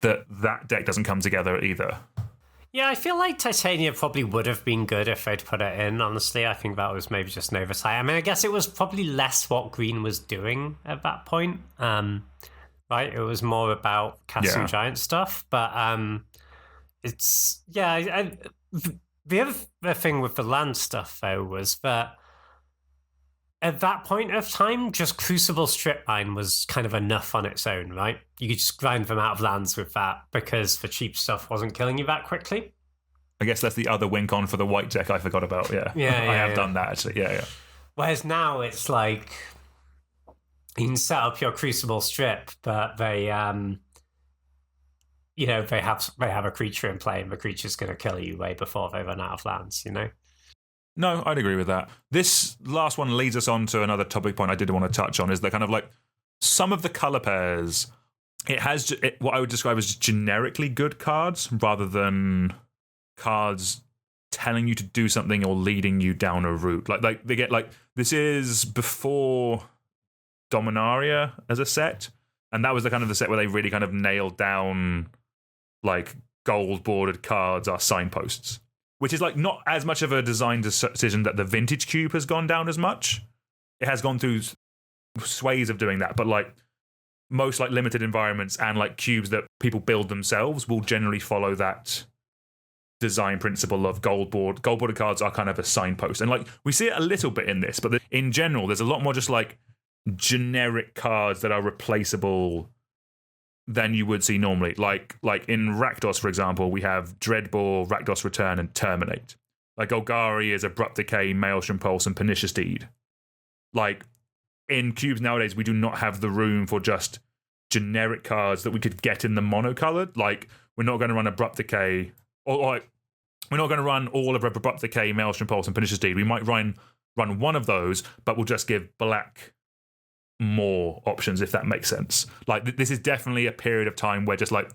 that deck doesn't come together either. Yeah, I feel like Titania probably would have been good if they'd put it in, honestly. I think that was maybe just an oversight. I mean, I guess it was probably less what Green was doing at that point, right? It was more about casting giant stuff, but it's... Yeah, the other thing with the land stuff, though, was that at that point of time, just Crucible Strip Mine was kind of enough on its own, right? You could just grind them out of lands with that because the cheap stuff wasn't killing you that quickly. I guess that's the other wink on for the white deck I forgot about, I have done that, actually, yeah. Whereas now it's like you can set up your Crucible Strip, but they have a creature in play and the creature's going to kill you way before they run out of lands, you know? No, I'd agree with that. This last one leads us on to another topic point I did want to touch on, is that kind of like some of the color pairs, it has what I would describe as generically good cards rather than cards telling you to do something or leading you down a route. Like they get like, this is before Dominaria as a set, and that was the kind of the set where they really kind of nailed down like gold bordered cards are signposts, which is like not as much of a design decision that the Vintage Cube has gone down as much. It has gone through sways of doing that, but like most like limited environments and like cubes that people build themselves will generally follow that design principle of gold-bordered cards are kind of a signpost. And like we see it a little bit in this, but in general, there's a lot more just like generic cards that are replaceable than you would see normally. Like in Rakdos, for example, we have Dreadbore, Rakdos Return, and Terminate. Like Golgari is Abrupt Decay, Maelstrom Pulse, and Pernicious Deed. Like in cubes nowadays, we do not have the room for just generic cards that we could get in the monocolored. Like we're not going to run Abrupt Decay, or like we're not going to run all of Abrupt Decay, Maelstrom Pulse, and Pernicious Deed. We might run one of those, but we'll just give black more options, if that makes sense. Like this is definitely a period of time where just like,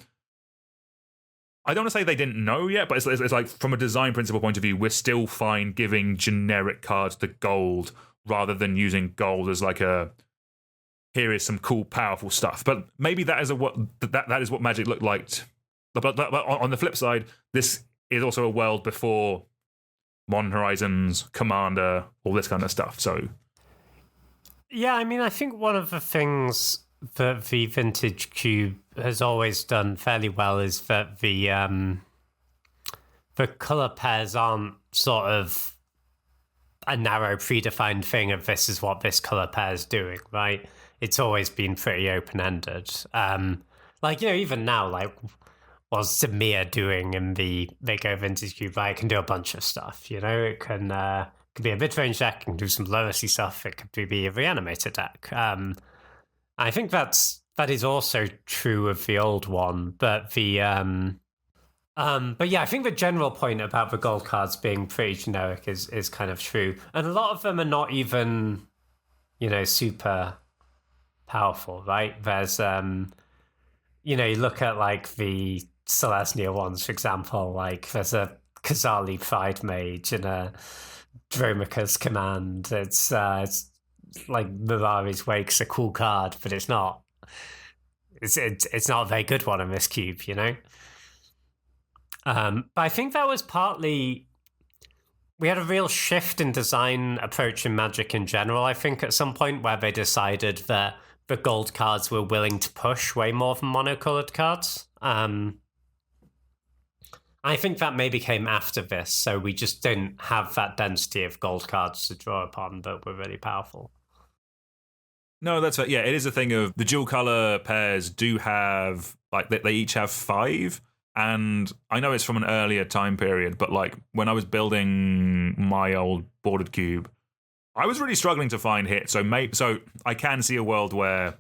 I don't want to say they didn't know yet, but it's like from a design principle point of view, we're still fine giving generic cards the gold rather than using gold as like a, here is some cool, powerful stuff. But maybe that is that is what Magic looked like. But on the flip side, this is also a world before Modern Horizons, Commander, all this kind of stuff. So, yeah, I mean, I think one of the things that the Vintage Cube has always done fairly well is that the color pairs aren't sort of a narrow, predefined thing of this is what this color pair is doing, right? It's always been pretty open-ended. Like, you know, even now, like, what's Zamir doing in the MTGO Vintage Cube? Right? It can do a bunch of stuff, you know? It can be a mid-range deck, it can do some lower-C stuff, it could be a reanimator deck. I think that is also true of the old one, but but yeah, I think the general point about the gold cards being pretty generic is kind of true. And a lot of them are not even, you know, super powerful, right? There's, you know, you look at like the Selesnya ones, for example, like there's a Khazali Pride Mage and a Dromica's Command. It's like Mirari's Wake's a cool card, but it's not. It's not a very good one in this cube, you know. But I think that was partly we had a real shift in design approach in Magic in general. I think at some point where they decided that the gold cards were willing to push way more than monocolored cards. I think that maybe came after this, so we just didn't have that density of gold cards to draw upon that were really powerful. No, that's right. Yeah, it is a thing of the dual color pairs do have, like, they each have 5. And I know it's from an earlier time period, but like when I was building my old bordered cube, I was really struggling to find hits. So I can see a world where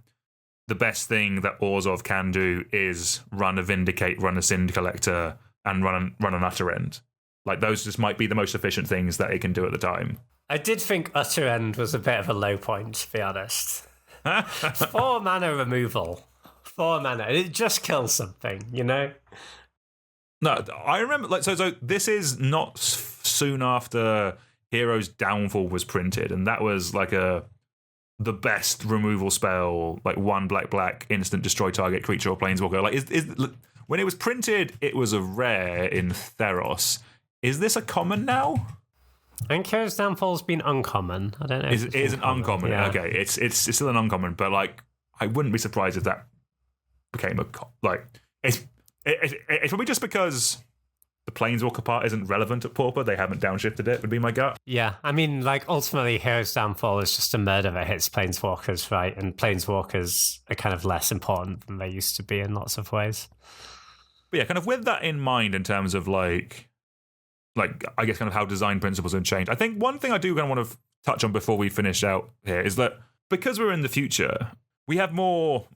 the best thing that Orzhov can do is run a Vindicate, run a Sind Collector, and run an Utter End. Like those just might be the most efficient things that it can do at the time. I did think Utter End was a bit of a low point, to be honest. 4 mana removal. 4 mana. It just kills something, you know? No, I remember, like, so this is not soon after Hero's Downfall was printed, and that was like the best removal spell, like 1 black, instant destroy target creature or planeswalker. Like, when it was printed, it was a rare in Theros. Is this a common now? I think Hero's Downfall's been uncommon. I don't know. It is an uncommon. Yeah. Okay, it's still an uncommon, but like I wouldn't be surprised if that became it's probably just because the Planeswalker part isn't relevant at Pauper. They haven't downshifted it, would be my gut. Yeah, I mean, like, ultimately, Hero's Downfall is just a murder that hits Planeswalkers, right? And Planeswalkers are kind of less important than they used to be in lots of ways. But yeah, kind of with that in mind in terms of, like I guess kind of how design principles have changed. I think one thing I do kind of want to touch on before we finish out here is that because we're in the future, we have more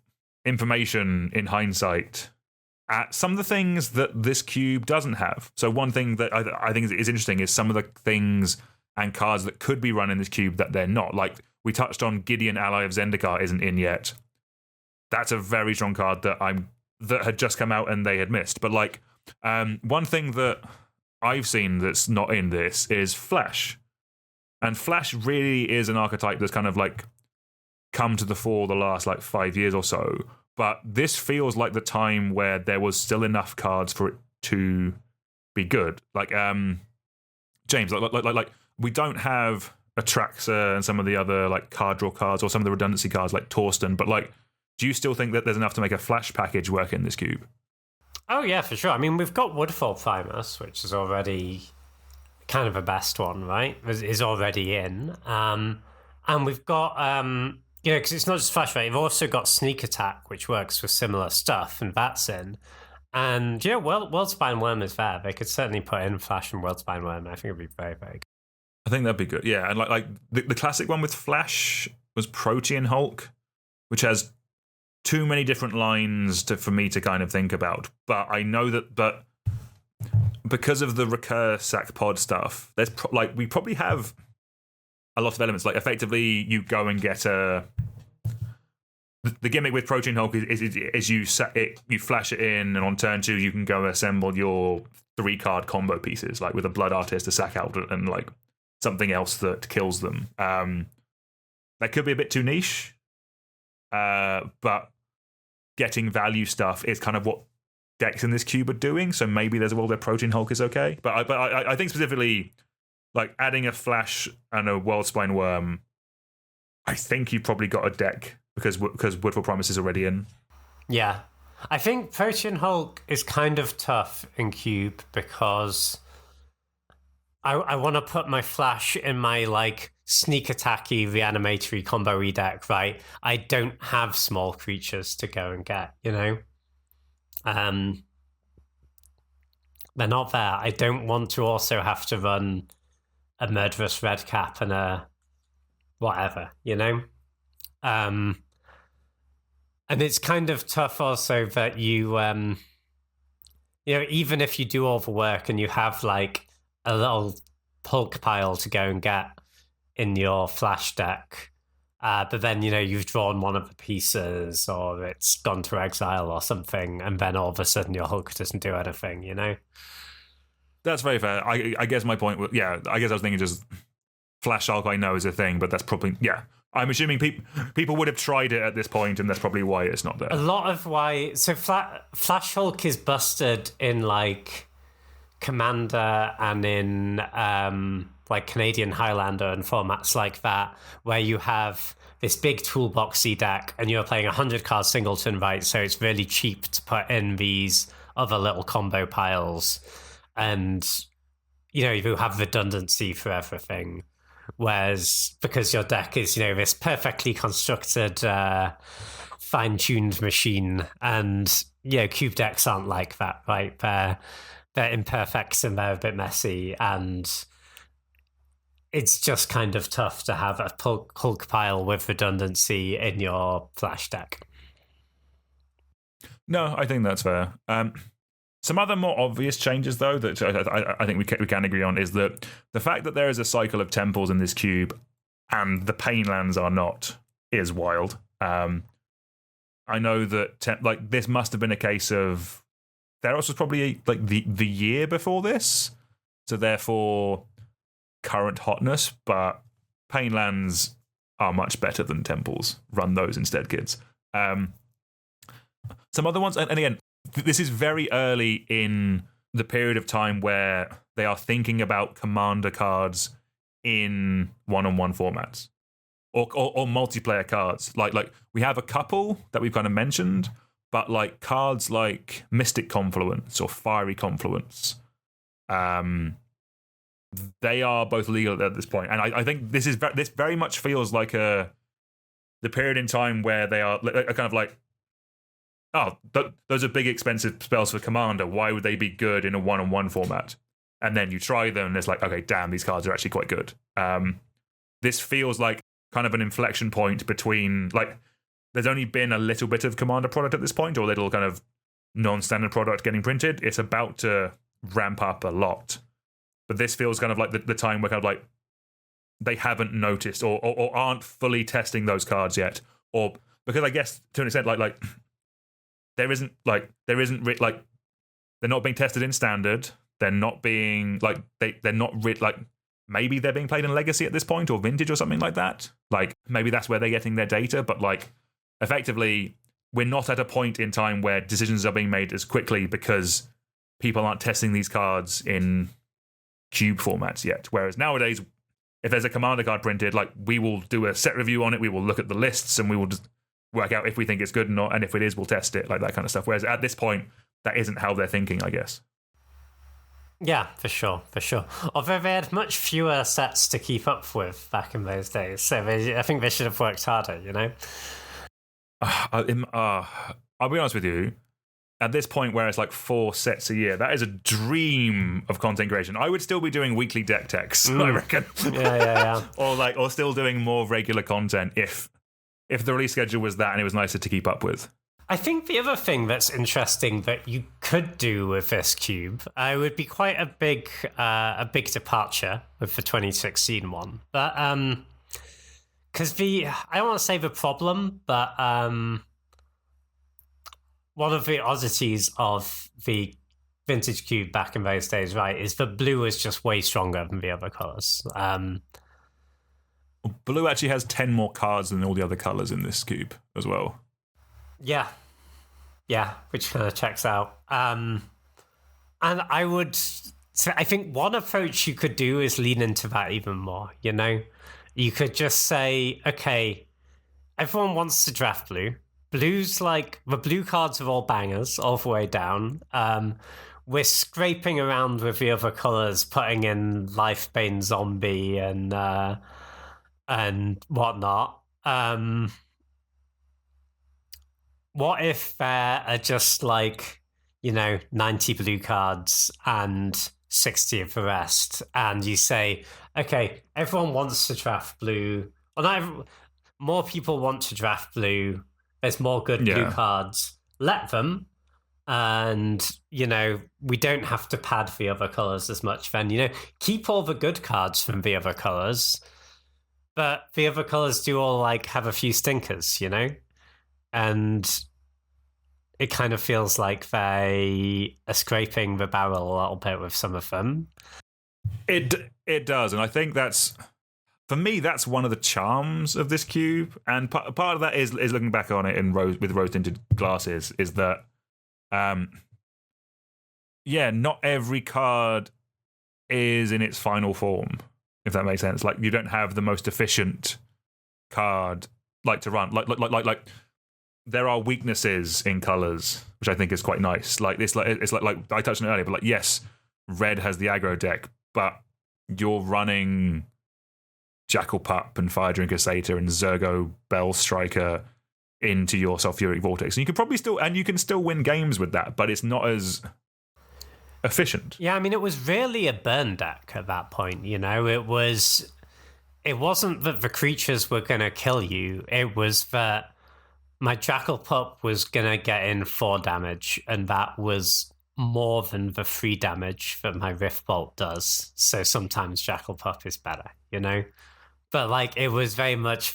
information in hindsight at some of the things that this cube doesn't have. So one thing that I think is interesting is some of the things and cards that could be run in this cube that they're not. Like we touched on, Gideon Ally of Zendikar isn't in yet. That's a very strong card that had just come out and they had missed. But like one thing that I've seen that's not in this is Flash. And Flash really is an archetype that's kind of like come to the fore the last like 5 years or so. But this feels like the time where there was still enough cards for it to be good. Like James, like we don't have Atraxa and some of the other like card draw cards or some of the redundancy cards like Torsten, but like do you still think that there's enough to make a Flash package work in this cube? Oh yeah, for sure. I mean, we've got Woodfall Primus, which is already kind of a best one, right? Is already in, and we've got because it's not just flash rate. We've also got Sneak Attack, which works with similar stuff, and that's in. And Worldspine Worm is there. They could certainly put in Flash and Worldspine Worm. I think it'd be very, very good. I think that'd be good. Yeah, and like the classic one with Flash was Protean Hulk, which has too many different lines for me to kind of think about. But I know that, because of the recur sack pod stuff, there's we probably have a lot of elements. Like effectively, you go and get the gimmick with Protean Hulk is you flash it in, and on turn 2 you can go assemble your 3-card combo pieces, like with a Blood Artist, a sack out, and like something else that kills them. That could be a bit too niche. But getting value stuff is kind of what decks in this cube are doing, so maybe there's a world where Protean Hulk is okay. But I think specifically, like adding a Flash and a Worldspine Worm, I think you probably got a deck because Woodfall Primus is already in. Yeah. I think Protean Hulk is kind of tough in cube because I want to put my Flash in my like sneak attacky reanimatory combo deck, right? I don't have small creatures to go and get, they're not there. I don't want to also have to run a Murderous Redcap and a whatever, and it's kind of tough also that you even if you do all the work and you have like a little Hulk pile to go and get in your Flash deck, but then you've drawn one of the pieces or it's gone to exile or something, and then all of a sudden your Hulk doesn't do anything. That's very fair. I guess my point was, I guess I was thinking just Flash Hulk I know is a thing, but that's probably, I'm assuming people would have tried it at this point, and that's probably why it's not there. A lot of why. So Flash Hulk is busted in like Commander and in like Canadian Highlander and formats like that, where you have this big toolboxy deck and you're playing 100-card singleton, right? So it's really cheap to put in these other little combo piles, and you have redundancy for everything. Whereas because your deck is this perfectly constructed, fine-tuned machine, and cube decks aren't like that, right? They're imperfect and they're a bit messy, and it's just kind of tough to have a Hulk pile with redundancy in your Flash deck. No, I think that's fair. Some other more obvious changes, though, that I think we can agree on, is that the fact that there is a cycle of temples in this cube and the pain lands are not is wild. I know that this must have been a case of Theros was probably like the year before this, so therefore current hotness, but pain lands are much better than temples. Run those instead, kids. Some other ones, and again, this is very early in the period of time where they are thinking about commander cards in one-on-one formats or multiplayer cards. Like we have a couple that we've kind of mentioned, but like cards like Mystic Confluence or Fiery Confluence, they are both legal at this point. And I think this very much feels like the period in time where they are kind of like, those are big, expensive spells for Commander. Why would they be good in a one-on-one format? And then you try them, and it's like, okay, damn, these cards are actually quite good. This feels like kind of an inflection point between, like, there's only been a little bit of Commander product at this point, or a little kind of non-standard product getting printed. It's about to ramp up a lot. But this feels kind of like the time where kind of like they haven't noticed or aren't fully testing those cards yet. Or because I guess to an extent, like they're not being tested in standard. They're not being like they're not like maybe they're being played in Legacy at this point or Vintage or something like that. Like maybe that's where they're getting their data. But like effectively, we're not at a point in time where decisions are being made as quickly because people aren't testing these cards in cube formats yet. Whereas nowadays, if there's a commander card printed, like we will do a set review on it. We will look at the lists and we will just work out if we think it's good or not, and if it is, we'll test it, like that kind of stuff. Whereas at this point, that isn't how they're thinking, I guess. Yeah, for sure. Although they had much fewer sets to keep up with back in those days, so I think they should have worked harder, you know? I'll be honest with you. At this point where it's like 4 sets a year, that is a dream of content creation. I would still be doing weekly deck techs, I reckon. Yeah. or still doing more regular content if the release schedule was that and it was nicer to keep up with. I think the other thing that's interesting that you could do with this cube would be quite a big departure with the 2016 one. But because I don't want to say the problem, but one of the oddities of the vintage cube back in those days, right, is that blue is just way stronger than the other colors. Blue actually has 10 more cards than all the other colors in this cube as well. Yeah, which kind of checks out. And I think one approach you could do is lean into that even more, you know? You could just say, okay, everyone wants to draft blue. Blue's like, the blue cards are all bangers all the way down. We're scraping around with the other colors, putting in Lifebane Zombie and whatnot. What if there are just 90 blue cards and 60 of the rest, and you say, okay, everyone wants to draft blue, or more people want to draft blue, there's more good blue cards, let them, and, we don't have to pad the other colors as much then, keep all the good cards from the other colors, but the other colors do all, have a few stinkers, and it kind of feels like they are scraping the barrel a little bit with some of them. It does, and I think that's, for me, that's one of the charms of this cube. And part of that is looking back on it with rose-tinted glasses, is that, not every card is in its final form, if that makes sense. Like, you don't have the most efficient card to run. Like there are weaknesses in colors, which I think is quite nice. Like this, it's like I touched on it earlier, but yes, red has the aggro deck, but you're running Jackal Pup and Fire Drinker Satyr and Zergo Bell Striker into your Sulfuric Vortex, and you can still win games with that, but it's not as efficient. Yeah, I mean, it was really a burn deck at that point. It wasn't that the creatures were going to kill you. It was that my Jackal Pup was going to get in 4 damage, and that was more than the 3 damage that my Rift Bolt does. So sometimes Jackal Pup is better, But, it was very much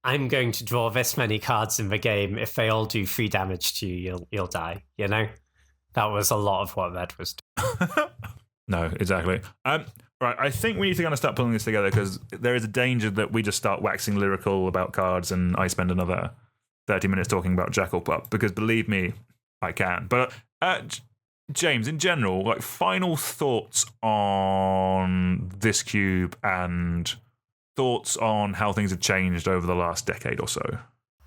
I'm going to draw this many cards in the game. If they all do 3 damage to you, you'll die, That was a lot of what Red was doing. No, exactly. Right, I think we need to kind of start pulling this together, because there is a danger that we just start waxing lyrical about cards and I spend another 30 minutes talking about Jackal Pup, because believe me, I can. But James, in general, final thoughts on this cube and thoughts on how things have changed over the last decade or so.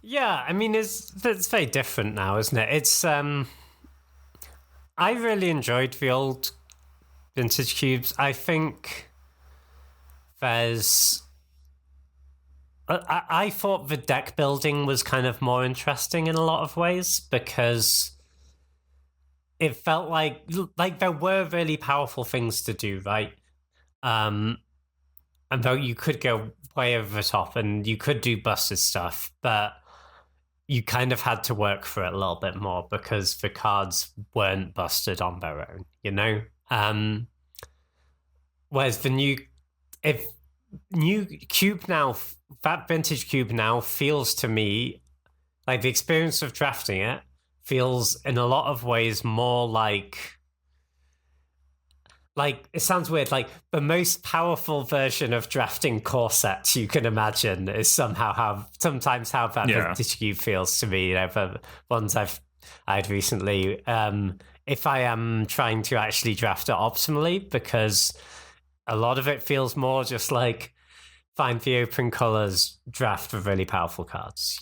Yeah, I mean, it's very different now, isn't it? It's I really enjoyed the old vintage cubes. I think there's I thought the deck building was kind of more interesting in a lot of ways, because it felt like there were really powerful things to do, right? And though you could go way over the top and you could do busted stuff, but you kind of had to work for it a little bit more because the cards weren't busted on their own, Whereas the new cube now, that vintage cube now feels to me like the experience of drafting it feels in a lot of ways more like it sounds weird, like the most powerful version of drafting core sets you can imagine is sometimes how that vintage cube feels to me. The ones I'd recently, if I am trying to actually draft it optimally, because a lot of it feels more just like find the open colors, draft the really powerful cards,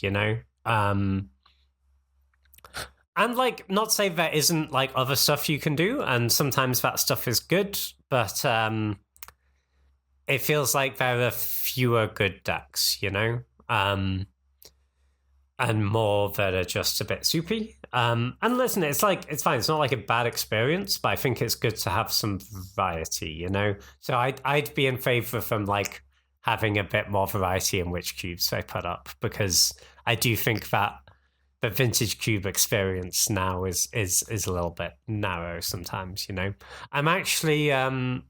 And like, not to say there isn't like other stuff you can do, and sometimes that stuff is good, but it feels like there are fewer good decks, you know, and more that are just a bit soupy. And listen, it's fine. It's not like a bad experience, but I think it's good to have some variety, you know. So I'd be in favor of them like having a bit more variety in which cubes they put up, because I do think that the vintage cube experience now is a little bit narrow sometimes, you know. I'm actually I'm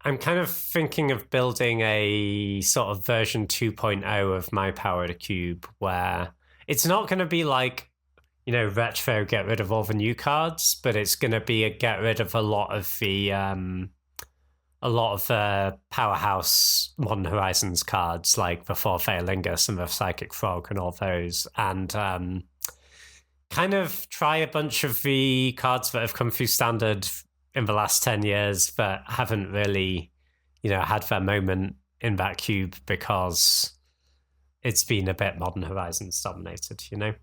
kind of thinking of building a sort of version 2.0 of my powered cube where it's not going to be like, you know, retro get rid of all the new cards, but it's going to be a get rid of a lot of the powerhouse Modern Horizons cards, like the Forfeilingus and the Psychic Frog and all those, and kind of try a bunch of the cards that have come through Standard in the last 10 years that haven't really, you know, had their moment in that cube because it's been a bit Modern Horizons dominated, you know?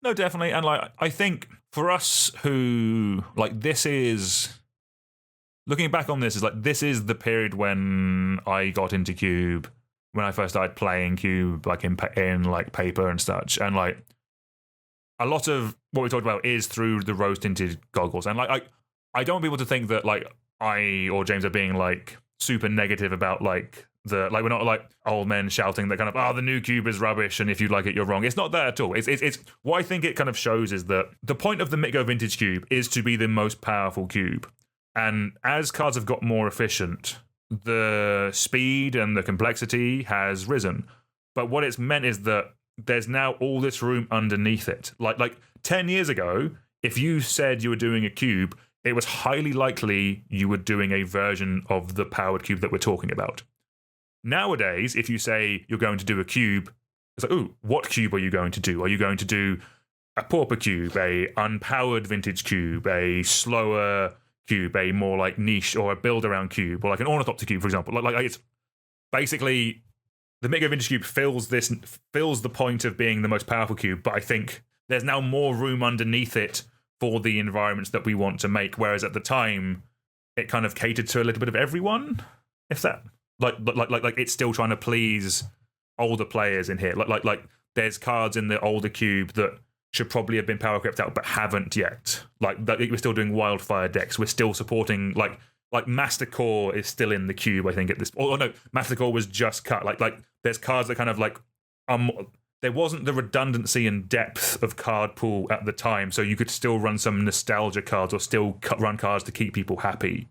No, definitely. And like, I think for us who, like, this is... Looking back on this, is like, this is the period when I got into Cube, when I first started playing Cube, like in like paper and such, and like a lot of what we talked about is through the rose-tinted goggles. And like, I don't want people to think that like I or James are being like super negative about like the, like, we're not like old men shouting that kind of, oh, the new Cube is rubbish, and if you like it, you're wrong. It's not that at all. It's what I think it kind of shows is that the point of the MTGO Vintage Cube is to be the most powerful cube. And as cards have got more efficient, the speed and the complexity has risen. But what it's meant is that there's now all this room underneath it. Like 10 years ago, if you said you were doing a cube, it was highly likely you were doing a version of the powered cube that we're talking about. Nowadays, if you say you're going to do a cube, it's like, ooh, what cube are you going to do? Are you going to do a pauper cube, a unpowered vintage cube, a slower cube, a more like niche or a build around cube, or like an ornithopter cube, for example? Like it's basically the MTGO Vintage Cube fills the point of being the most powerful cube, but I think there's now more room underneath it for the environments that we want to make. Whereas at the time, it kind of catered to a little bit of everyone. If that like it's still trying to please older players in here. Like there's cards in the older cube that should probably have been power crept out, but haven't yet. Like we're still doing wildfire decks. We're still supporting like Master Core is still in the cube, I think, at this. Oh no, Master Core was just cut. Like there's cards that kind of like there wasn't the redundancy and depth of card pool at the time, so you could still run some nostalgia cards or still run cards to keep people happy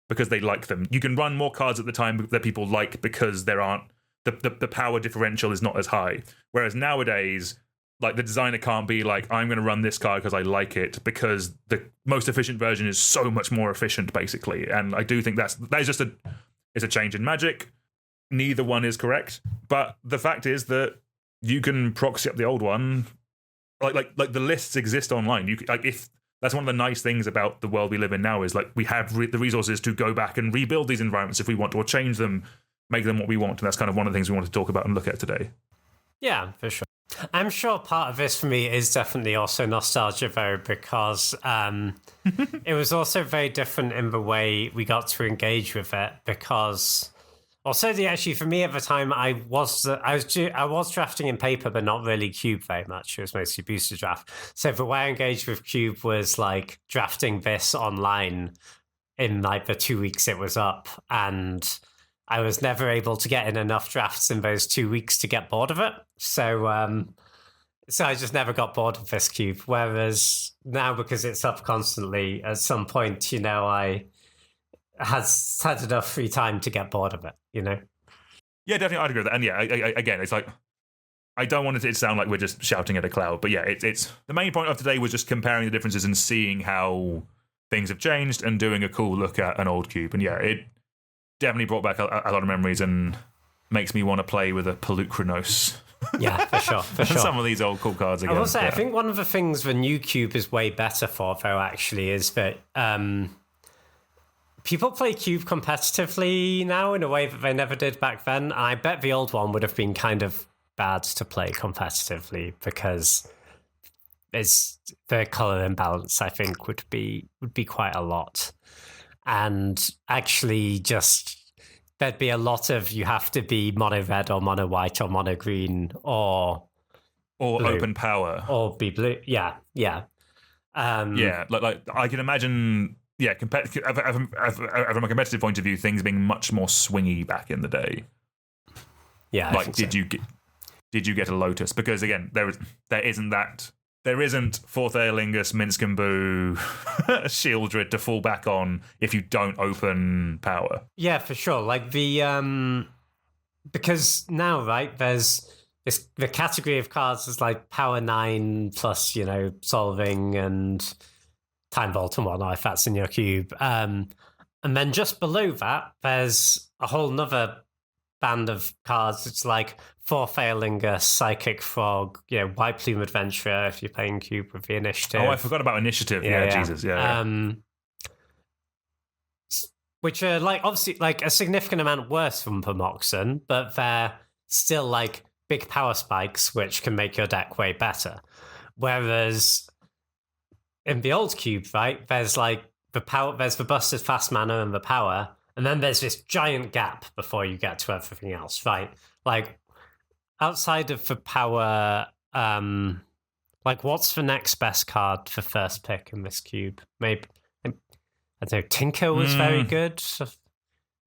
because they like them. You can run more cards at the time that people like because there aren't the power differential is not as high. Whereas nowadays, like, the designer can't be like, I'm going to run this card because I like it, because the most efficient version is so much more efficient, basically. And I do think that is just it's a change in Magic. Neither one is correct, but the fact is that you can proxy up the old one. Like the lists exist online. If that's one of the nice things about the world we live in now, is like we have the resources to go back and rebuild these environments if we want to, or change them, make them what we want. And that's kind of one of the things we want to talk about and look at today. Yeah, for sure. I'm sure part of this for me is definitely also nostalgia, though, because it was also very different in the way we got to engage with it. Because also, actually, for me at the time, I was drafting in paper, but not really Cube very much. It was mostly booster draft. So the way I engaged with Cube was like drafting this online in like the 2 weeks it was up, and I was never able to get in enough drafts in those 2 weeks to get bored of it. So I just never got bored of this cube. Whereas now, because it's up constantly, at some point, you know, I had enough free time to get bored of it, you know? Yeah, definitely, I'd agree with that. And yeah, again, it's like, I don't want it to sound like we're just shouting at a cloud, but yeah, it's the main point of today was just comparing the differences and seeing how things have changed and doing a cool look at an old cube. And yeah, it definitely brought back a lot of memories and makes me want to play with a Pelucranos. Yeah, for sure. Some of these old cool cards again. I will say, I think one of the things the new cube is way better for, though, actually, is that people play cube competitively now in a way that they never did back then. And I bet the old one would have been kind of bad to play competitively, because is the color imbalance, I think, would be quite a lot. And actually just there'd be a lot of you have to be mono red or mono white or mono green or blue, open power or be blue. Yeah. Like I can imagine. Yeah, from a competitive point of view, things being much more swingy back in the day. Yeah, like did you get a Lotus? Because again, there isn't Fourth Aerlingus, Minsk and Boo, Shieldred to fall back on if you don't open power. Yeah, for sure. Like the because now, right, there's the category of cards is like power 9 plus, solving and Time Vault and whatnot, if that's in your cube. And then just below that, there's a whole nother band of cards. It's like Fourth Aerlingus, Psychic Frog, White Plume Adventurer if you're playing cube with the initiative. Oh, I forgot about initiative. Yeah. Jesus. Yeah. Which are like obviously like a significant amount worse from Pomoxen, but they're still like big power spikes, which can make your deck way better. Whereas in the old cube, right, there's like the power, there's the busted fast mana and the power, and then there's this giant gap before you get to everything else, right? Like outside of the power, like what's the next best card for first pick in this cube? Maybe I don't know. Tinker was very good.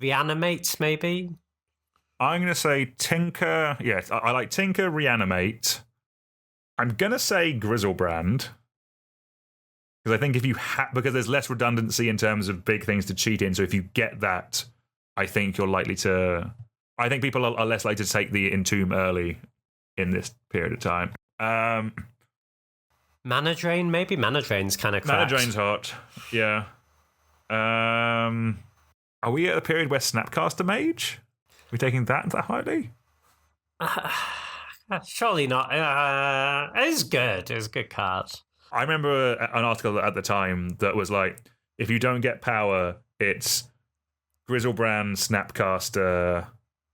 Reanimate, maybe. I'm gonna say Tinker. Yes, I like Tinker. Reanimate. I'm gonna say Grizzlebrand. Because I think if you because there's less redundancy in terms of big things to cheat in. So if you get that, I think you're likely to. I think people are less likely to take the Entomb early in this period of time. Mana Drain, maybe? Mana Drain's kind of cracked. Mana Drain's hot. Yeah. Are we at a period where Snapcaster Mage? Are we taking that highly? Surely not. It's good. It's a good card. I remember an article at the time that was like, if you don't get power, it's Grizzlebrand, Snapcaster,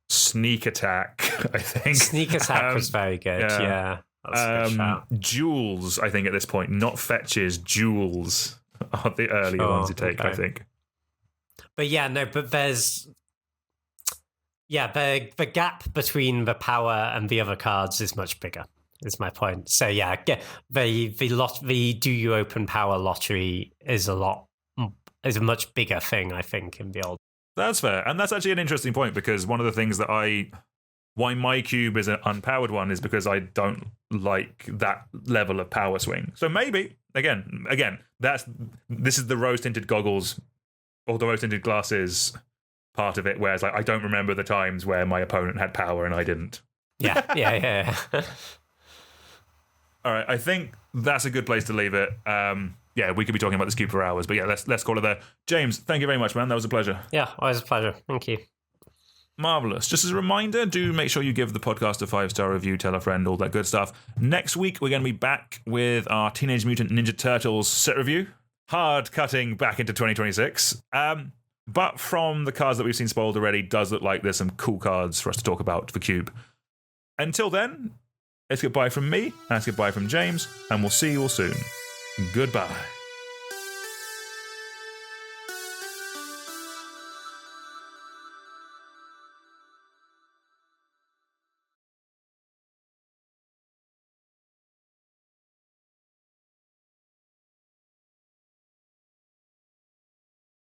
Sneak Attack, I think. Sneak Attack was very good, yeah. That's a good shout. Jewels, I think, at this point. Not fetches, jewels are the earlier ones you take, I think. But there's... Yeah, the gap between the power and the other cards is much bigger. Is my point. So yeah, the do you open power lottery is a much bigger thing, I think, in the old. That's fair, and that's actually an interesting point because one of the things that why my cube is an unpowered one is because I don't like that level of power swing. So maybe again, this is the rose tinted goggles or the rose tinted glasses part of it, whereas like I don't remember the times where my opponent had power and I didn't. Yeah. All right, I think that's a good place to leave it. We could be talking about this cube for hours, but yeah, let's call it there. James, thank you very much, man. That was a pleasure. Yeah, always a pleasure. Thank you. Marvelous. Just as a reminder, do make sure you give the podcast a 5-star review, tell a friend, all that good stuff. Next week, we're going to be back with our Teenage Mutant Ninja Turtles set review. Hard cutting back into 2026. But from the cards that we've seen spoiled already, does look like there's some cool cards for us to talk about for Cube. Until then, it's goodbye from me, and it's goodbye from James, and we'll see you all soon. Goodbye.